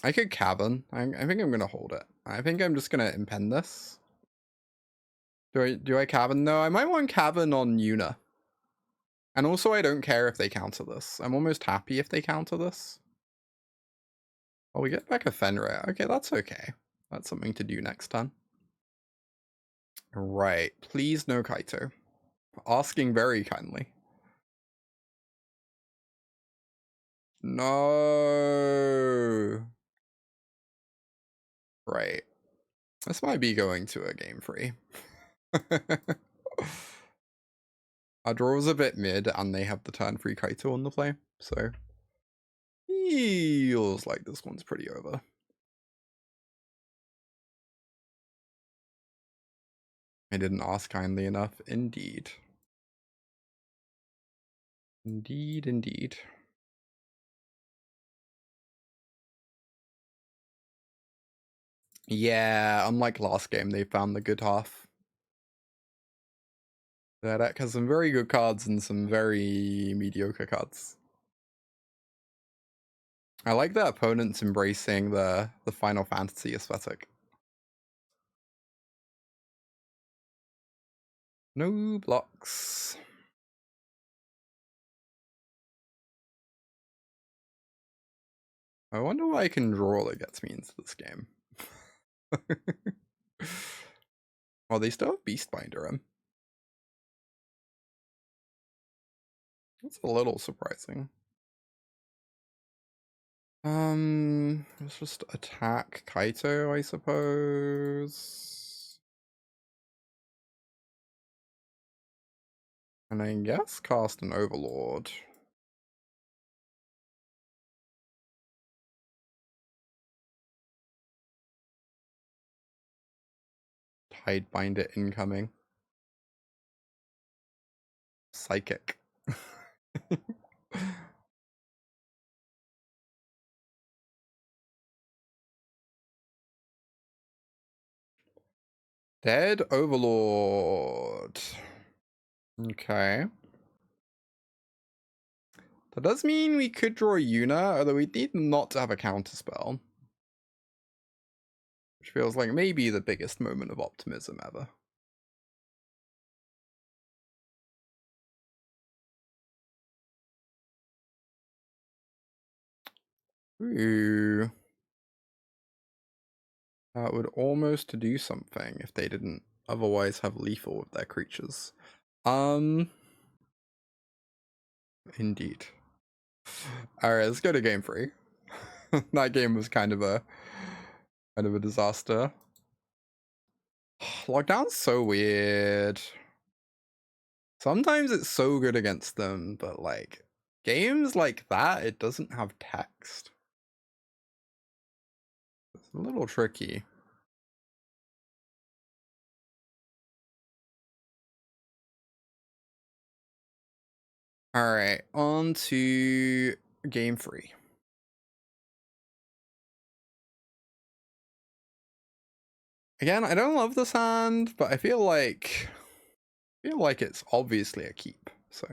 I could Cavern. I think I'm gonna hold it. I think I'm just gonna impend this. Do I Cavern? No, I might want Cavern on Yuna. And also I don't care if they counter this. I'm almost happy if they counter this. Oh, we get back a Fenrir. Okay, that's okay. That's something to do next time. Right. Please no Kaito. Asking very kindly. No. Right. This might be going to a game 3. Our draw was a bit mid, and they have the turn 3 Kaito on the play, so feels like this one's pretty over. I didn't ask kindly enough, indeed. Indeed, indeed. Yeah, unlike last game, they found the good half. Their deck has some very good cards and some very mediocre cards. I like that opponents embracing the Final Fantasy aesthetic. No blocks. I wonder what I can draw that gets me into this game. Well, they still have Beastbinder him. That's a little surprising. Let's just attack Kaito, I suppose. And I guess cast an Overlord. Tidebinder incoming. Psychic. Dead Overlord. Okay. That does mean we could draw Yuna, although we need not to have a counterspell. Which feels like maybe the biggest moment of optimism ever. Ooh. That would almost do something if they didn't otherwise have lethal with their creatures. Indeed. Alright, let's go to game 3. That game was kind of a disaster. Lockdown's so weird. Sometimes it's so good against them, but like games like that, it doesn't have text. It's a little tricky. Alright, on to game 3. Again, I don't love this hand, but I feel like it's obviously a keep, so.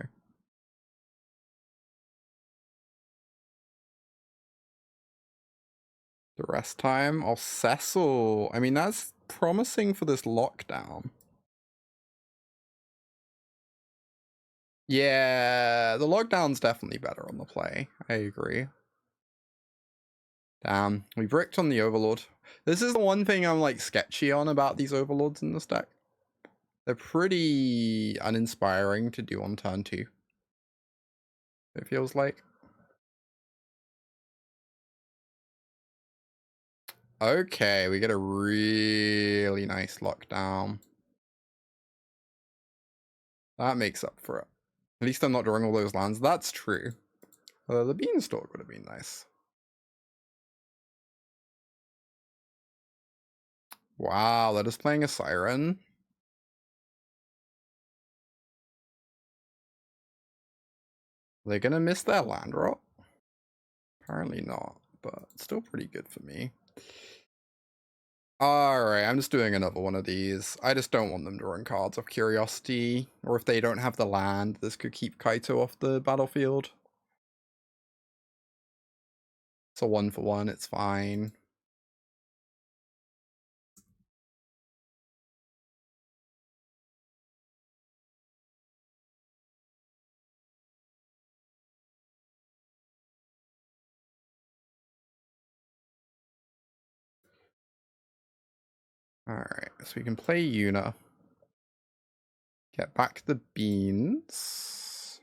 The rest time, I'll Cecil. I mean, that's promising for this lockdown. Yeah, the lockdown's definitely better on the play. I agree. Damn, we bricked on the Overlord. This is the one thing I'm like sketchy on about these Overlords in this deck. They're pretty uninspiring to do on turn 2. It feels like. Okay, we get a really nice lockdown. That makes up for it. At least I'm not drawing all those lands. That's true. The Beanstalk would have been nice. Wow, that is playing a Siren. Are they gonna miss their land drop? Apparently not, but still pretty good for me. Alright, I'm just doing another one of these. I just don't want them drawing cards of curiosity, or if they don't have the land, this could keep Kaito off the battlefield. It's a 1-for-1, it's fine. Alright, so we can play Yuna. Get back the beans.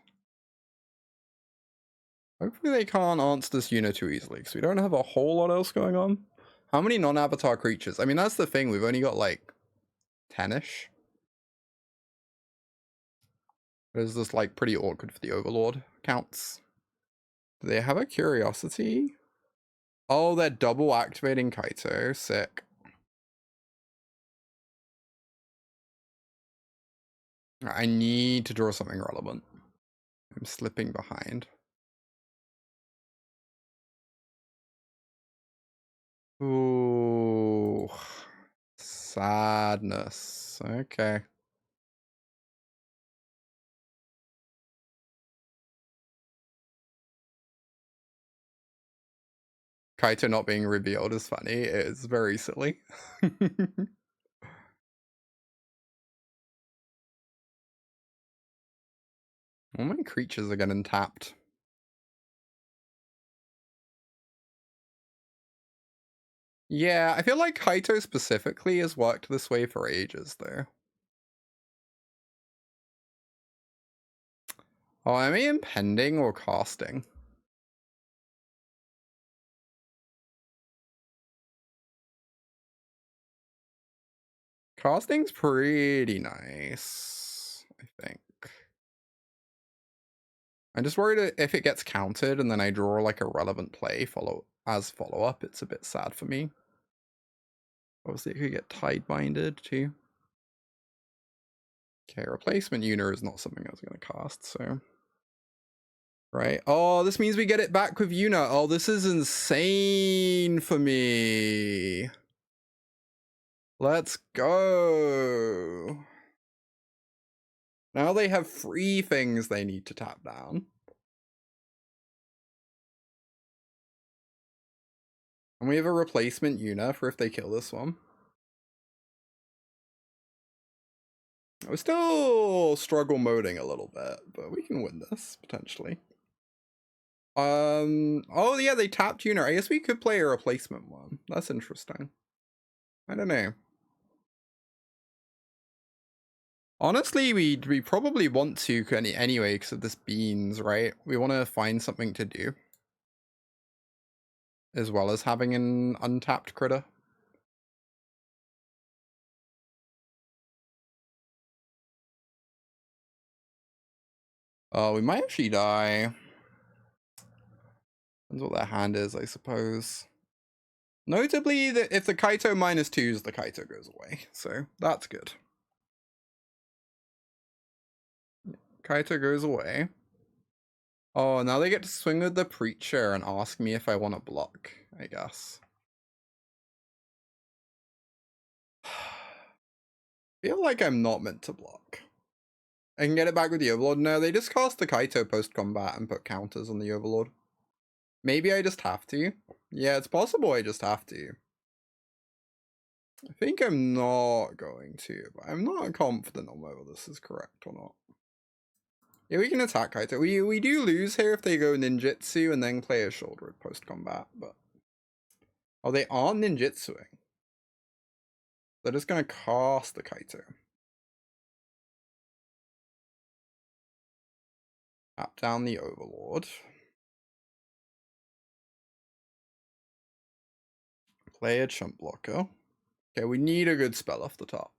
Hopefully they can't answer this Yuna too easily, because we don't have a whole lot else going on. How many non-avatar creatures? I mean, that's the thing. We've only got like 10-ish. Is this like pretty awkward for the Overlord counts? Do they have a curiosity? Oh, they're double activating Kaito. Sick. I need to draw something relevant. I'm slipping behind. Ooh. Sadness. Okay. Kaito not being revealed is funny. It is very silly. All my creatures are getting tapped. Yeah, I feel like Kaito specifically has worked this way for ages, though. Oh, am I impending or casting? Casting's pretty nice, I think. I'm just worried if it gets counted and then I draw like a relevant play as follow-up, it's a bit sad for me. Obviously it could get tide-binded too. Okay, replacement Yuna is not something I was going to cast, so... Right. Oh, this means we get it back with Yuna. Oh, this is insane for me. Let's go. Now they have 3 things they need to tap down. And we have a replacement Yuna for if they kill this one. We're still struggle moding a little bit, but we can win this, potentially. Oh yeah, they tapped Yuna. I guess we could play a replacement one. That's interesting. I don't know. Honestly, we probably want to anyway because of this beans, right? We want to find something to do. As well as having an untapped critter. Oh, we might actually die. Depends what their hand is, I suppose. Notably, if the Kaito -2s, the Kaito goes away. So, that's good. Kaito goes away. Oh, now they get to swing with the Preacher and ask me if I want to block, I guess. Feel like I'm not meant to block. I can get it back with the Overlord. No, they just cast the Kaito post-combat and put counters on the Overlord. Maybe I just have to. Yeah, it's possible I just have to. I think I'm not going to, but I'm not confident on whether this is correct or not. Yeah, we can attack Kaito. We do lose here if they go ninjutsu and then play a shoulder post-combat, but... Oh, they aren't ninjutsuing. They're just going to cast the Kaito. Tap down the Overlord. Play a chump blocker. Okay, we need a good spell off the top.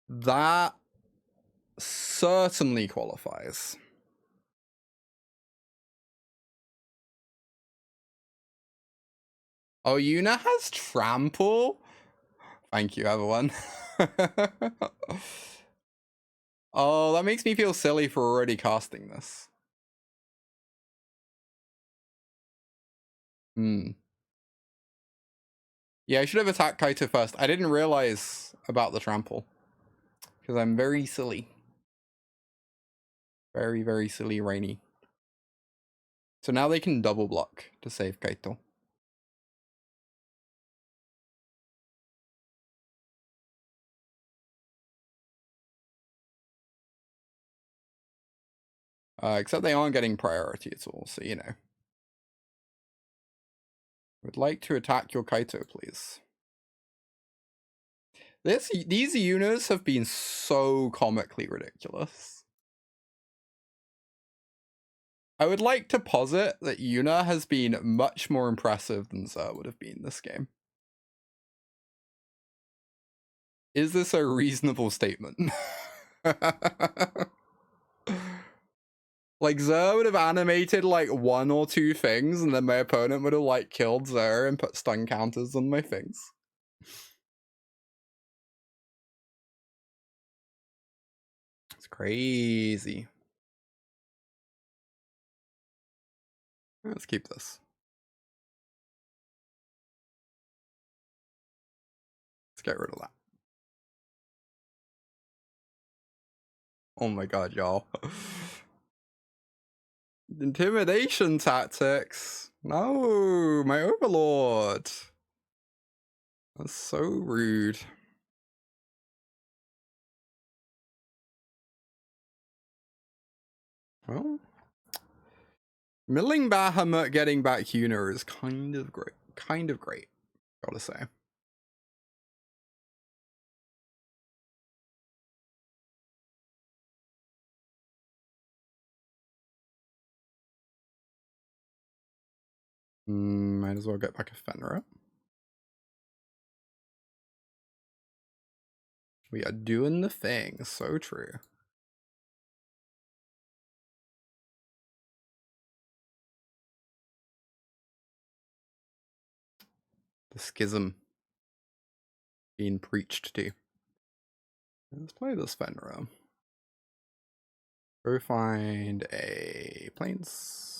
That certainly qualifies. Oh, Yuna has trample? Thank you, everyone. Oh, that makes me feel silly for already casting this. Yeah, I should have attacked Kaito first. I didn't realize about the trample. Because I'm very silly. Very, very silly, Rainy. So now they can double block to save Kaito. Except they aren't getting priority at all, so you know. Would like to attack your Kaito, please. These Yunas have been so comically ridiculous. I would like to posit that Yuna has been much more impressive than Zer would have been this game. Is this a reasonable statement? Like, Zer would have animated like 1 or 2 things, and then my opponent would have like killed Zer and put stun counters on my things. It's crazy. Let's keep this. Let's get rid of that. Oh my god, y'all. Intimidation tactics. No, my Overlord. That's so rude. Well, milling Bahamut getting back Yuna is kind of great. Kind of great, gotta say. Might as well get back a Fenrir. We are doing the thing. So true. The schism being preached to. Let's play this Fenrir. Go find a plains.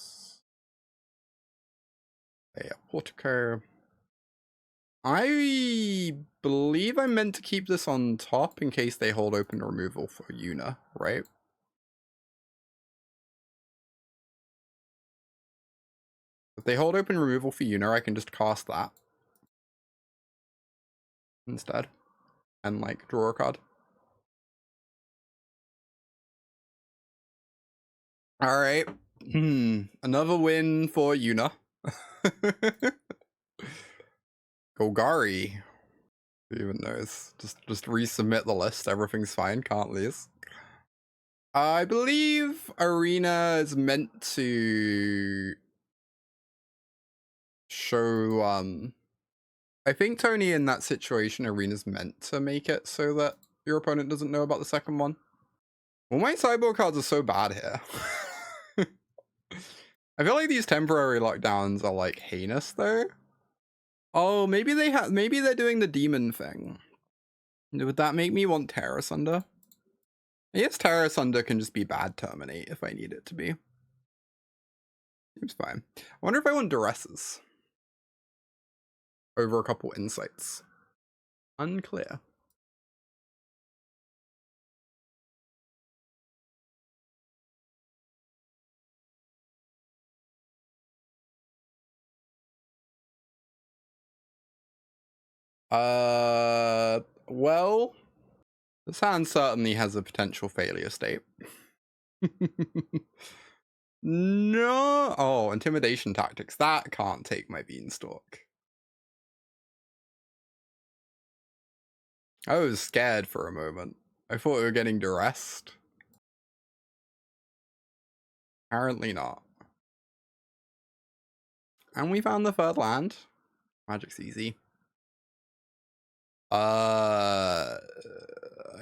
A Portico. I believe I'm meant to keep this on top in case they hold open removal for Yuna, right? If they hold open removal for Yuna, I can just cast that instead. And like draw a card. Alright. Another win for Yuna. Golgari. Who even knows? Just resubmit the list. Everything's fine. Can't lose. I believe Arena is meant to show I think Tony in that situation Arena's meant to make it so that your opponent doesn't know about the second one. Well, my sideboard cards are so bad here. I feel like these temporary lockdowns are like heinous though. Oh, maybe they're doing the demon thing. Would that make me want Tear Asunder? I guess Tear Asunder can just be bad terminate if I need it to be. Seems fine. I wonder if I want Duresses over a couple insights. Unclear. Well, this hand certainly has a potential failure state. No. Oh, intimidation tactics. That can't take my beanstalk. I was scared for a moment. I thought we were getting duressed. Apparently not. And we found the third land. Magic's easy. I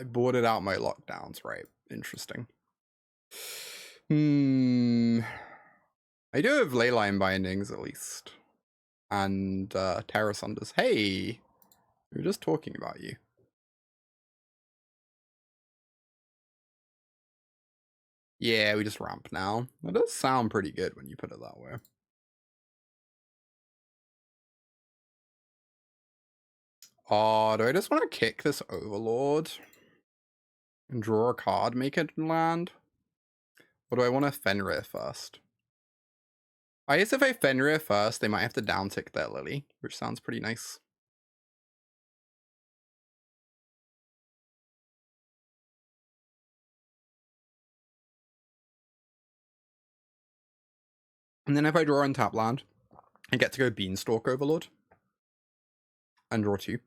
boarded out my lockdowns, right? Interesting. I do have Leyline Bindings at least. And Tear Asunders. Hey! We were just talking about you. Yeah, we just ramp now. That does sound pretty good when you put it that way. Oh, do I just want to kick this Overlord? And draw a card, make it land? Or do I want to Fenrir first? I guess if I Fenrir first, they might have to downtick their Lily, which sounds pretty nice. And then if I draw on tap land, I get to go Beanstalk Overlord. And draw 2.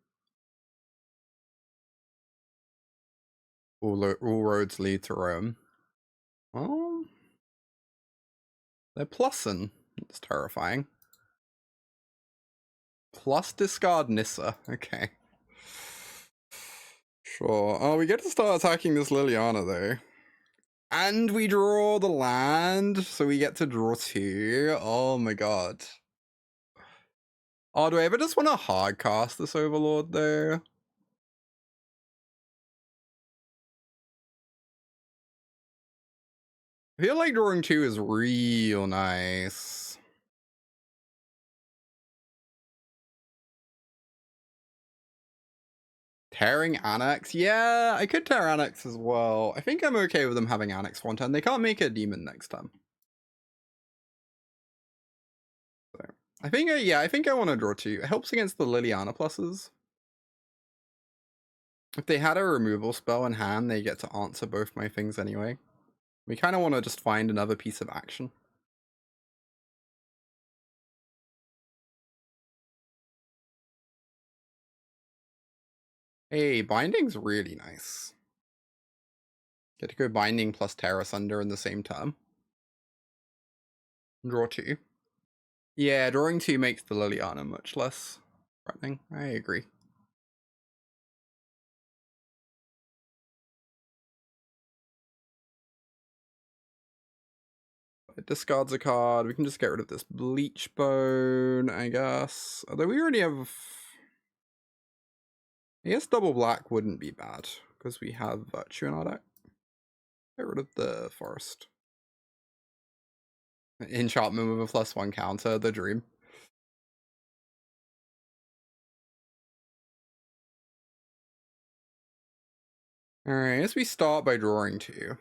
All roads lead to Rome. Well, they're plussing. It's terrifying. Plus discard Nissa. Okay. Sure. Oh, we get to start attacking this Liliana, though. And we draw the land, so we get to draw 2. Oh my god. Oh, do I ever just want to hard cast this Overlord, though? I feel like drawing 2 is real nice. Tearing Annex? Yeah, I could tear Annex as well. I think I'm okay with them having Annex one turn. They can't make a demon next time. So, I think, yeah, I think I want to draw 2. It helps against the Liliana pluses. If they had a removal spell in hand, they get to answer both my things anyway. We kind of want to just find another piece of action. Hey, Binding's really nice. Get to go Binding plus Tear Asunder in the same turn. Draw 2. Yeah, drawing 2 makes the Liliana much less threatening. I agree. It discards a card. We can just get rid of this Bleachbone, I guess. Although we already have... I guess double black wouldn't be bad, because we have Virtue in our deck. Get rid of the Forest. Enchantment with a +1 counter, the dream. Alright, I guess we start by drawing 2.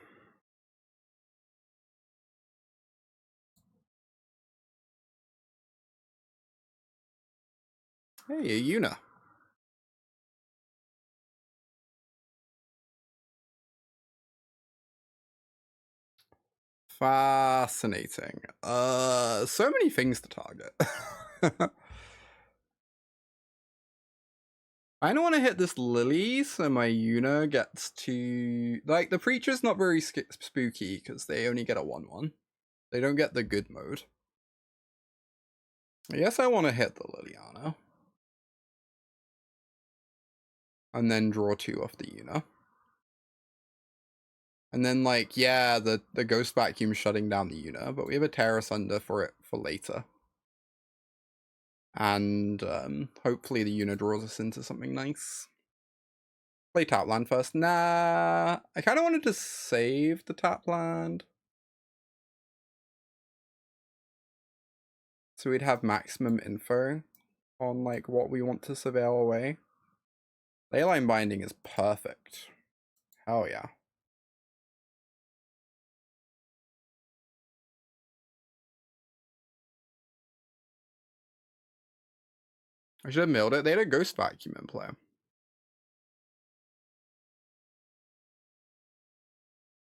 Hey, Yuna. Fascinating. So many things to target. I don't want to hit this Lily, so my Yuna gets to... Like, the Preacher's not very spooky, because they only get a 1/1. They don't get the good mode. I guess I want to hit the Liliana. And then draw 2 off the Yuna. And then, like, yeah, the Ghost Vacuum's shutting down the Yuna, but we have a Tear Asunder for it for later. And hopefully the Yuna draws us into something nice. Play tap land first. Nah, I kind of wanted to save the tap land. So we'd have maximum info on like what we want to surveil away. Leyline Binding is perfect. Hell yeah. I should have milled it. They had a Ghost Vacuum in play.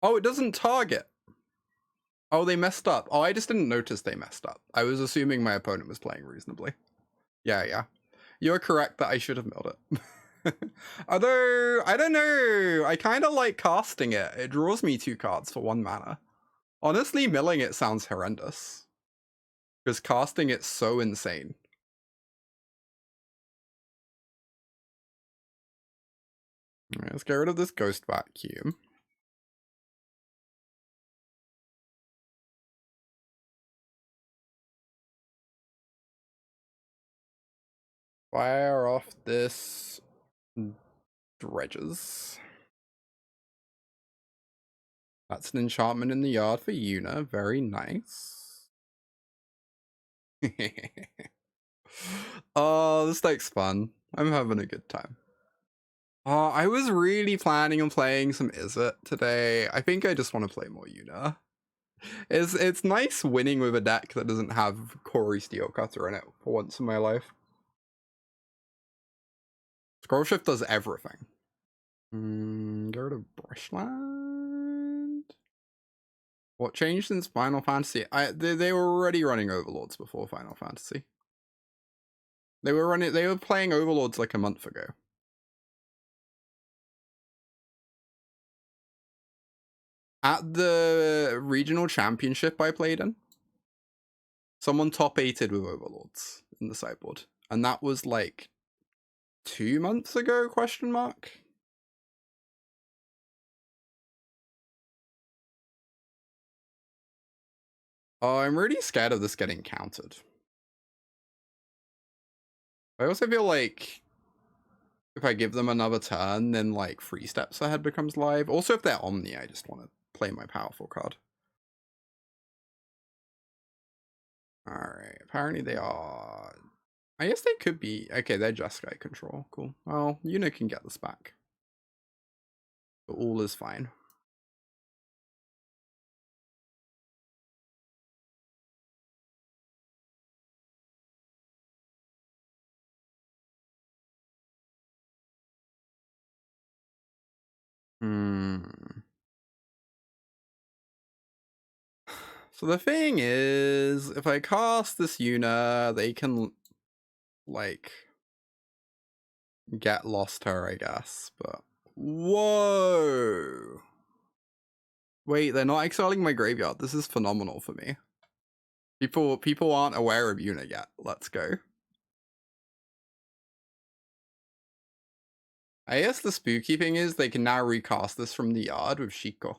Oh, it doesn't target. Oh, they messed up. Oh, I just didn't notice they messed up. I was assuming my opponent was playing reasonably. Yeah. You're correct that I should have milled it. Although, I don't know. I kind of like casting it. It draws me 2 cards for 1 mana. Honestly, milling it sounds horrendous. Because casting it's so insane. Alright, let's get rid of this Ghost Vacuum. Fire off this Dredges. That's an enchantment in the yard for Yuna. Very nice. Oh, this deck's fun. I'm having a good time. Oh, I was really planning on playing some Izzet today. I think I just want to play more Yuna. It's nice winning with a deck that doesn't have Corey Steelcutter in it for once in my life. Scroll Shift does everything. Go to Brushland. What changed since Final Fantasy? They were already running Overlords before Final Fantasy. They were playing Overlords like a month ago. At the regional championship I played in, someone top 8'd with Overlords in the sideboard. And that was like 2 months ago, question mark? Oh, I'm really scared of this getting countered. I also feel like if I give them another turn, then like 3 steps ahead becomes live. Also, if they're Omni, I just want to play my powerful card. Alright, apparently they are... I guess they could be... Okay, they're just Sky Control. Cool. Well, Yuna can get this back. But all is fine. So the thing is, if I cast this Yuna, they can, like, get lost her, I guess, but... Whoa! Wait, they're not exiling my graveyard. This is phenomenal for me. People aren't aware of Yuna yet. Let's go. I guess the spooky thing is they can now recast this from the yard with Shiko.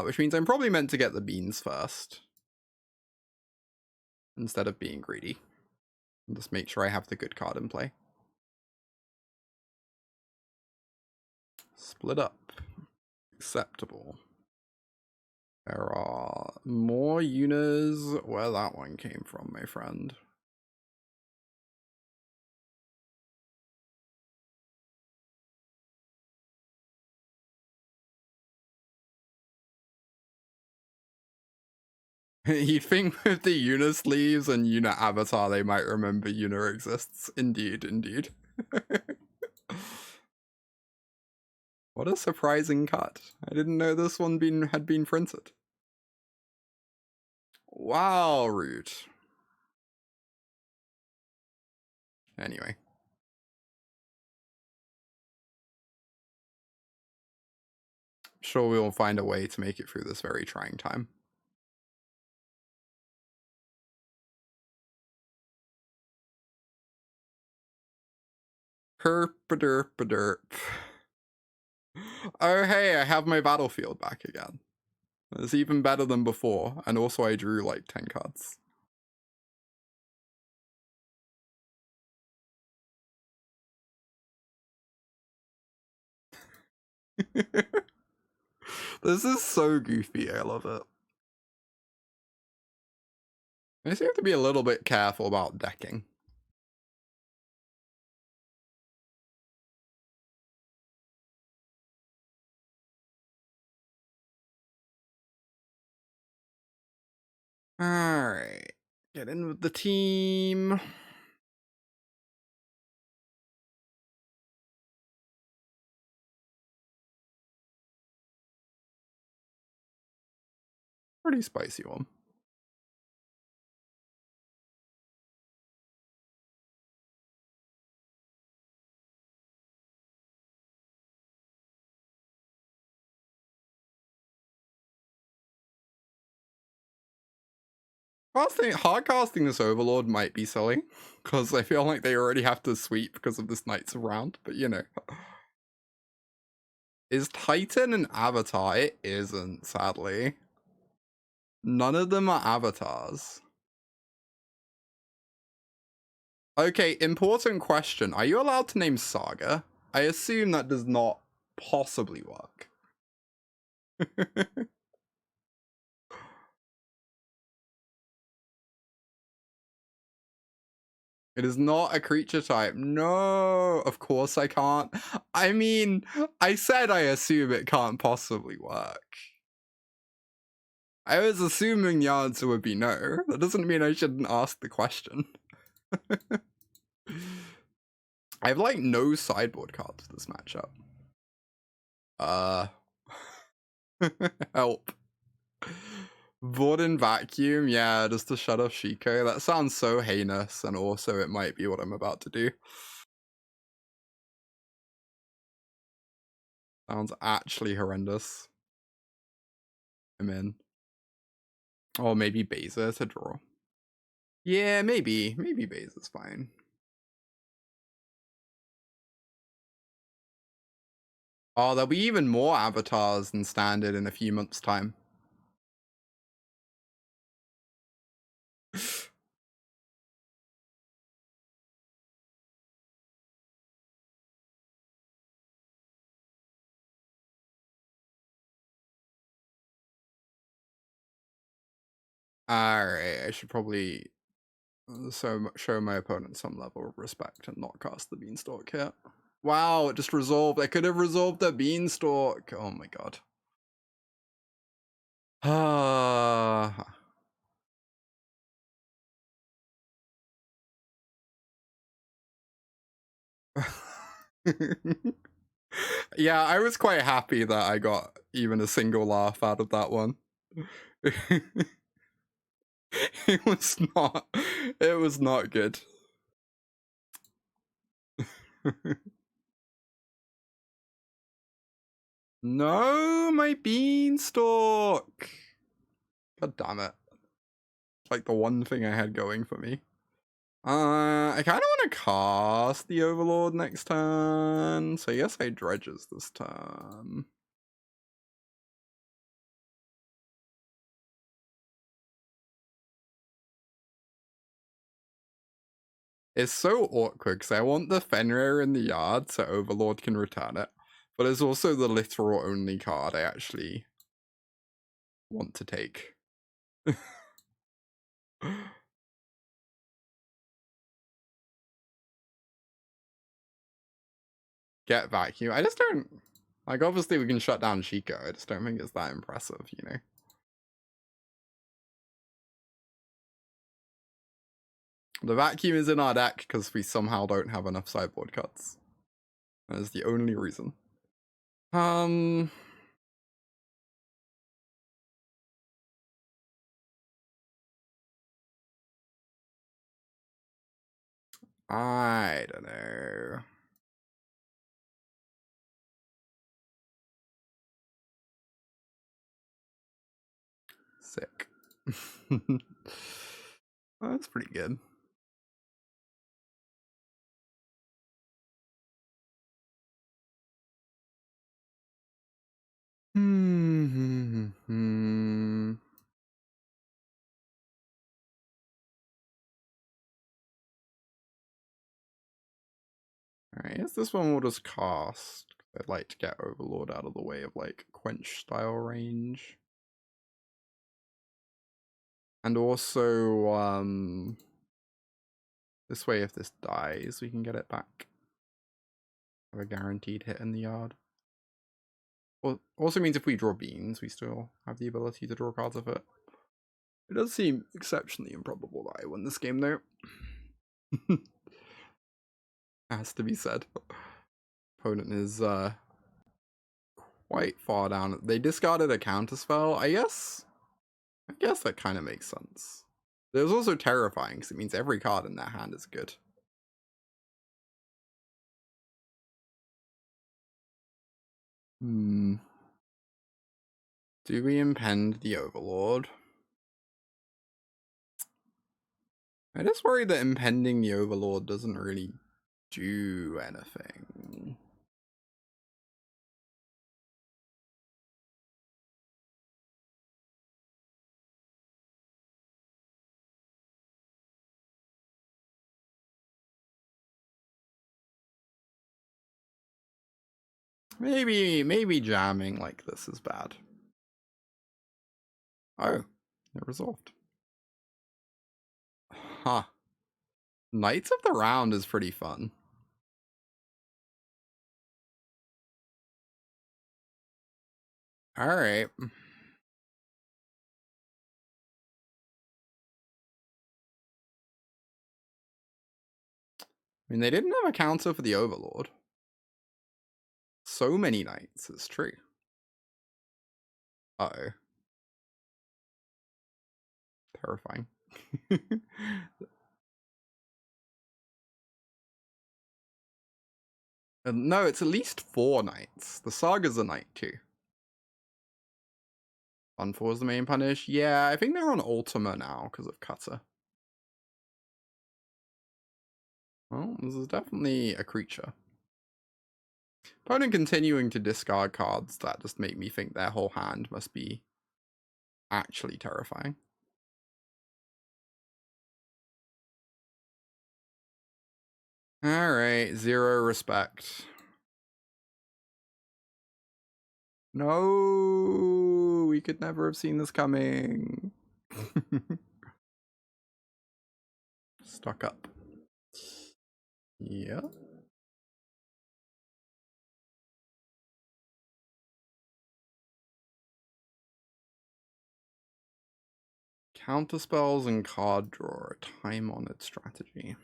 Which means I'm probably meant to get the beans first. Instead of being greedy. And just make sure I have the good card in play. Split up. Acceptable. There are more Yunas where that one came from, my friend. You'd think with the Yuna sleeves and Yuna avatar, they might remember Yuna exists. Indeed, indeed. What a surprising cut. I didn't know this one had been printed. Wow, rude. Anyway. Sure we will find a way to make it through this very trying time. Herp-a-derp-a-derp. Oh hey, I have my battlefield back again. It's even better than before, and also I drew like 10 cards. This is so goofy, I love it. I just have to be a little bit careful about decking. Alright, get in with the team. Pretty spicy one. Hard casting this Overlord might be silly, because I feel like they already have to sweep because of this Knights of Round, but you know. Is Titan an avatar? It isn't, sadly. None of them are avatars. Okay, important question. Are you allowed to name Saga? I assume that does not possibly work. It is not a creature type. No, of course I can't. I mean, I said I assume it can't possibly work. I was assuming the answer would be no. That doesn't mean I shouldn't ask the question. I have like no sideboard cards for this matchup. Help. Warden Vacuum, yeah, just to shut off Shiko. That sounds so heinous, and also it might be what I'm about to do. Sounds actually horrendous. I'm in. Or maybe Beza to draw. Yeah, maybe. Maybe Beza's fine. Oh, there'll be even more avatars than standard in a few months' time. Alright, I should probably show my opponent some level of respect and not cast the Beanstalk here. Wow, it just resolved. I could have resolved the Beanstalk. Oh my god. Ah. Yeah, I was quite happy that I got even a single laugh out of that one. It was not good. No, my Beanstalk. God damn it. It's like the one thing I had going for me. I kind of want to cast the Overlord next turn, so I guess I Dredges this turn. It's so awkward because I want the Fenrir in the yard so Overlord can return it, but it's also the literal only card I actually want to take. Get Vacuum. I just don't... Like, obviously we can shut down Chico. I just don't think it's that impressive, you know? The Vacuum is in our deck because we somehow don't have enough sideboard cuts. That is the only reason. I don't know. Sick. That's pretty good. Alright, I guess this one will just cast. I'd like to get Overlord out of the way of like Quench style range. And also, this way if this dies, we can get it back. Have a guaranteed hit in the yard. Well, also means if we draw beans, we still have the ability to draw cards of it. It does seem exceptionally improbable that I win this game though. Has to be said. Opponent is quite far down. They discarded a counterspell. I guess that kind of makes sense. It was also terrifying because it means every card in their hand is good. Do we impend the Overlord? I just worry that impending the Overlord doesn't really do anything. Maybe jamming like this is bad. Oh, it resolved. Huh. Knights of the Round is pretty fun. Alright. I mean, they didn't have a counter for the Overlord. So many knights, it's true. Uh-oh. Terrifying. No, it's at least 4 knights. The Saga's a knight too. Fun 4 is the main punish. Yeah, I think they're on Ultima now because of Cutter. Well, this is definitely a creature. Opponent continuing to discard cards that just make me think their whole hand must be actually terrifying. Alright, 0 respect. No, we could never have seen this coming. Stuck up. Yeah. Counter spells and card draw, a time-honored strategy.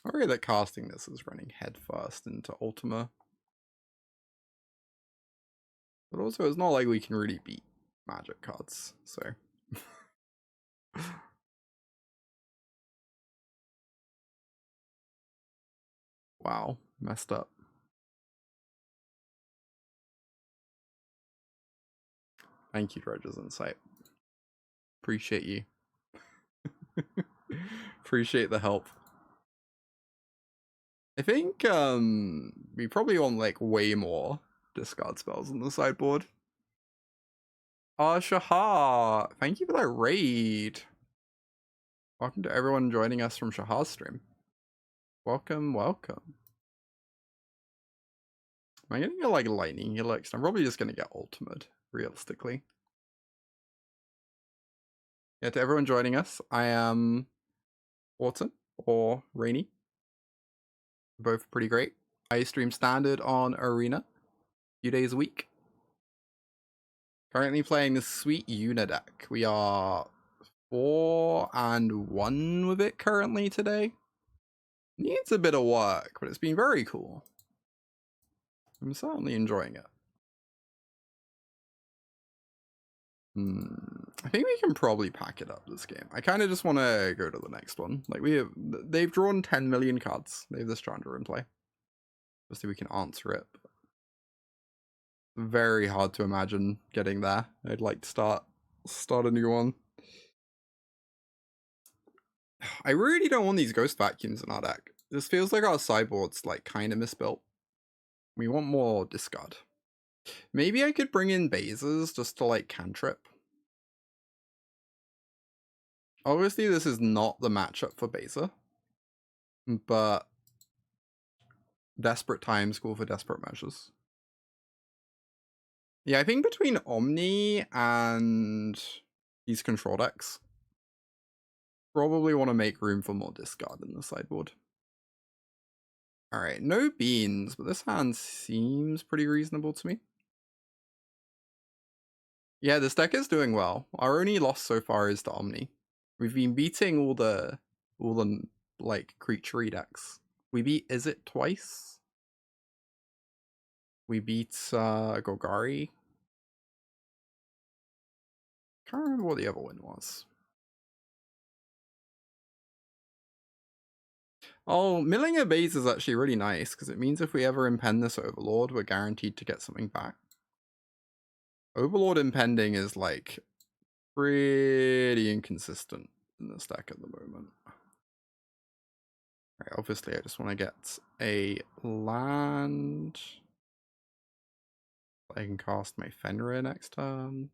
I worry that casting this is running headfirst into Ultima. But also, it's not like we can really beat Magic cards, so. Wow, messed up. Thank you, Dredger's Insight. Appreciate you. Appreciate the help. I think we probably want like way more discard spells on the sideboard. Shahar, thank you for that raid. Welcome to everyone joining us from Shahar's stream. Welcome, welcome. Am I gonna get like lightning helix? I'm probably just gonna get ultimate, realistically. Yeah, to everyone joining us, I am Autumn or Rainy. Both pretty great. I stream standard on Arena, a few days a week. Currently playing this sweet Yuna deck. We are 4-1 with it currently today. Needs a bit of work, but it's been very cool. I'm certainly enjoying it. I think we can probably pack it up this game. I kind of just want to go to the next one. Like they've drawn 10 million cards. They have this Chandra in play. Obviously we can answer it. Very hard to imagine getting there. I'd like to start a new one. I really don't want these ghost vacuums in our deck. This feels like our sideboard's like kind of misbuilt. We want more discard. Maybe I could bring in Bezas just to like cantrip. Obviously this is not the matchup for Beza, but desperate times call for desperate measures. Yeah, I think between Omni and these control decks, probably want to make room for more discard in the sideboard. Alright, no beans, but this hand seems pretty reasonable to me. Yeah, this deck is doing well. Our only loss so far is to Omni. We've been beating all the like creature decks. We beat Izzet twice. We beat Golgari. Can't remember what the other one was. Oh, milling a base is actually really nice because it means if we ever impend this Overlord, we're guaranteed to get something back. Overlord impending is like pretty inconsistent in this deck at the moment. Right, obviously I just want to get a land. I can cast my Fenrir next turn.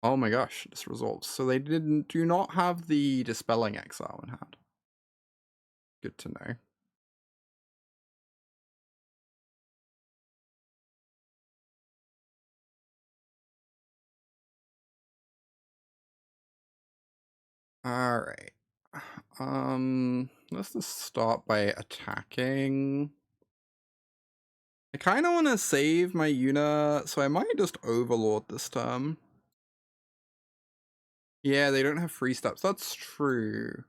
Oh my gosh, this resolves. So they do not have the Dispelling Exile in hand. Good to know. Alright. Let's just start by attacking. I kind of want to save my Yuna, so I might just Overlord this turn. Yeah, they don't have free steps. That's true.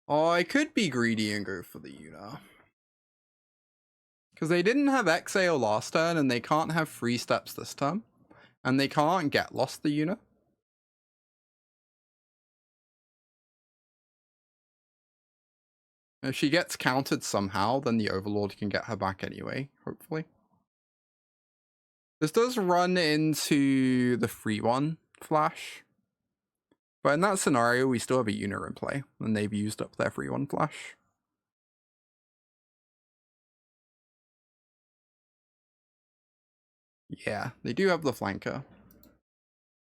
Oh, I could be greedy and go for the Yuna. Because they didn't have Exhale last turn, and they can't have free steps this turn. And they can't get lost the Yuna. If she gets countered somehow, then the Overlord can get her back anyway, hopefully. This does run into the free one flash. But in that scenario, we still have a Yuna in play, and they've used up their free one flash. Yeah, they do have the flanker.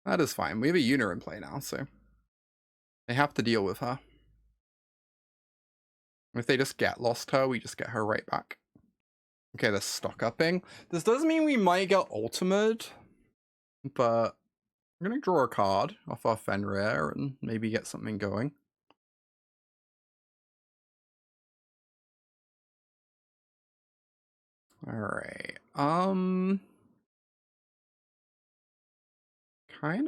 That is fine. We have a Yuna in play now, so they have to deal with her. If they just get lost her, we just get her right back. Okay, they're stock upping. This does mean we might get ultimate, but I'm going to draw a card off our Fenrir and maybe get something going. Alright, kind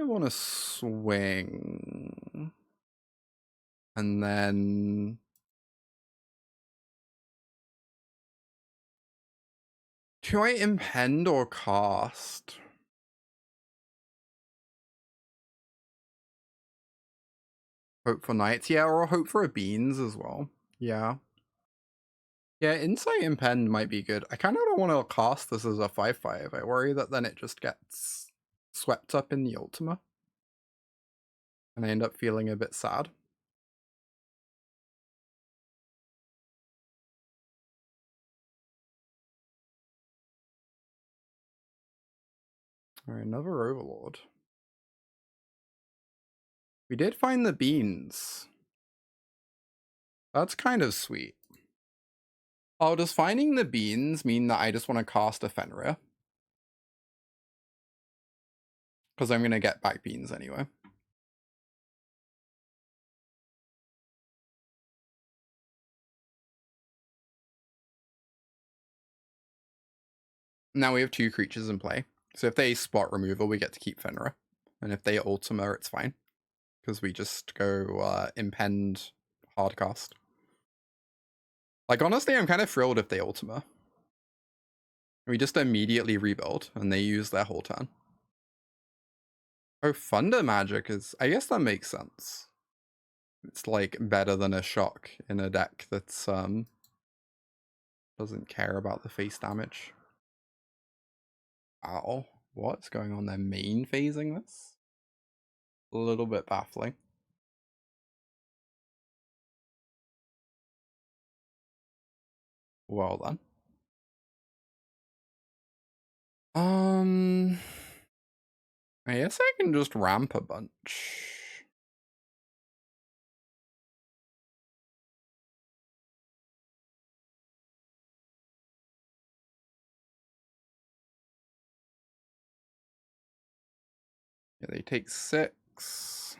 of want to swing. And then do I impend or cast? Hope for knights, yeah, or hope for a beans as well. Yeah. Yeah, Insight Impend might be good. I kind of don't want to cast this as a 5/5. I worry that then it just gets swept up in the Ultima. And I end up feeling a bit sad. Alright, another Overlord. We did find the beans. That's kind of sweet. Oh, does finding the beans mean that I just want to cast a Fenrir? Because I'm going to get back beans anyway. Now we have 2 creatures in play. So if they spot removal, we get to keep Fenrir. And if they Ultima, it's fine. Because we just go impend hardcast. Like, honestly, I'm kind of thrilled if they Ultima. We just immediately rebuild, and they use their whole turn. Oh, Thunder Magic is... I guess that makes sense. It's, like, better than a shock in a deck that's, doesn't care about the face damage. Ow. What's going on there? Main phasing this? A little bit baffling. Well then. I guess I can just ramp a bunch. Yeah, they take 6.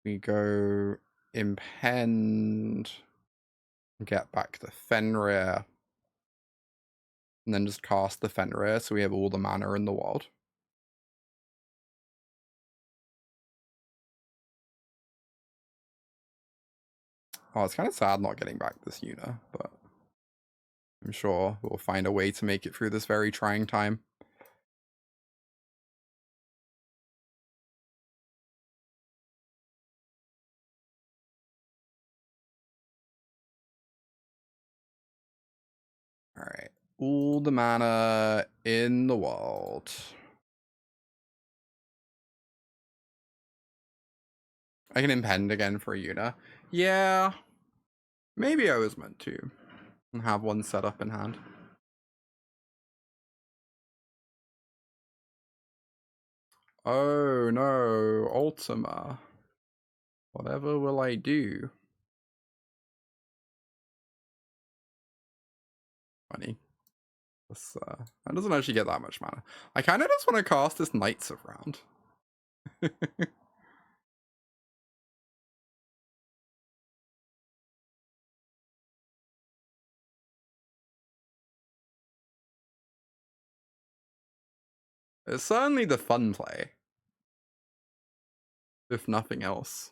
We go impend, get back the Fenrir, and then just cast the Fenrir so we have all the mana in the world. Oh, it's kind of sad not getting back this Yuna, but I'm sure we'll find a way to make it through this very trying time. Alright, all the mana in the world. I can impend again for a Yuna. Yeah, maybe I was meant to have one set up in hand. Oh no, Ultima. Whatever will I do? Funny. This, that doesn't actually get that much mana. I kind of just want to cast this Knights of Round. It's certainly the fun play. If nothing else.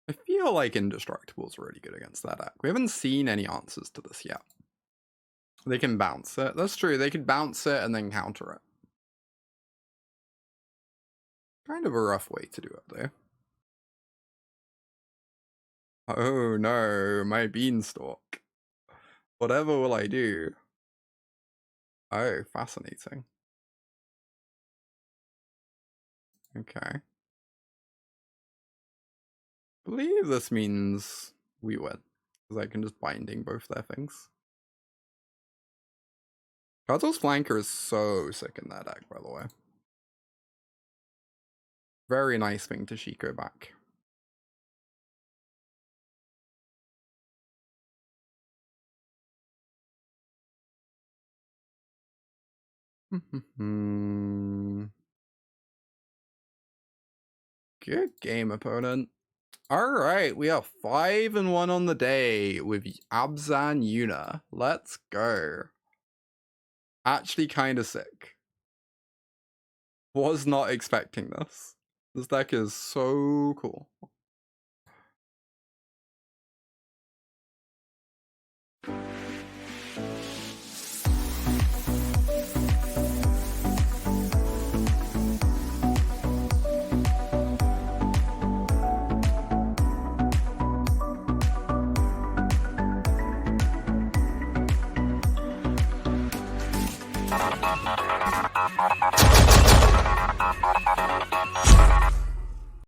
I feel like Indestructible is really good against that deck. We haven't seen any answers to this yet. They can bounce it. That's true. They could bounce it and then counter it. Kind of a rough way to do it, though. Oh no, my beanstalk. Whatever will I do? Oh, fascinating. Okay. I believe this means we win. Because I can just binding both their things. Kazu's Flanker is so sick in that deck, by the way. Very nice thing to Shiko back. Good game, opponent. Alright, we are 5-1 on the day with Abzan Yuna. Let's go. Actually kind of sick. Was not expecting this. This deck is so cool.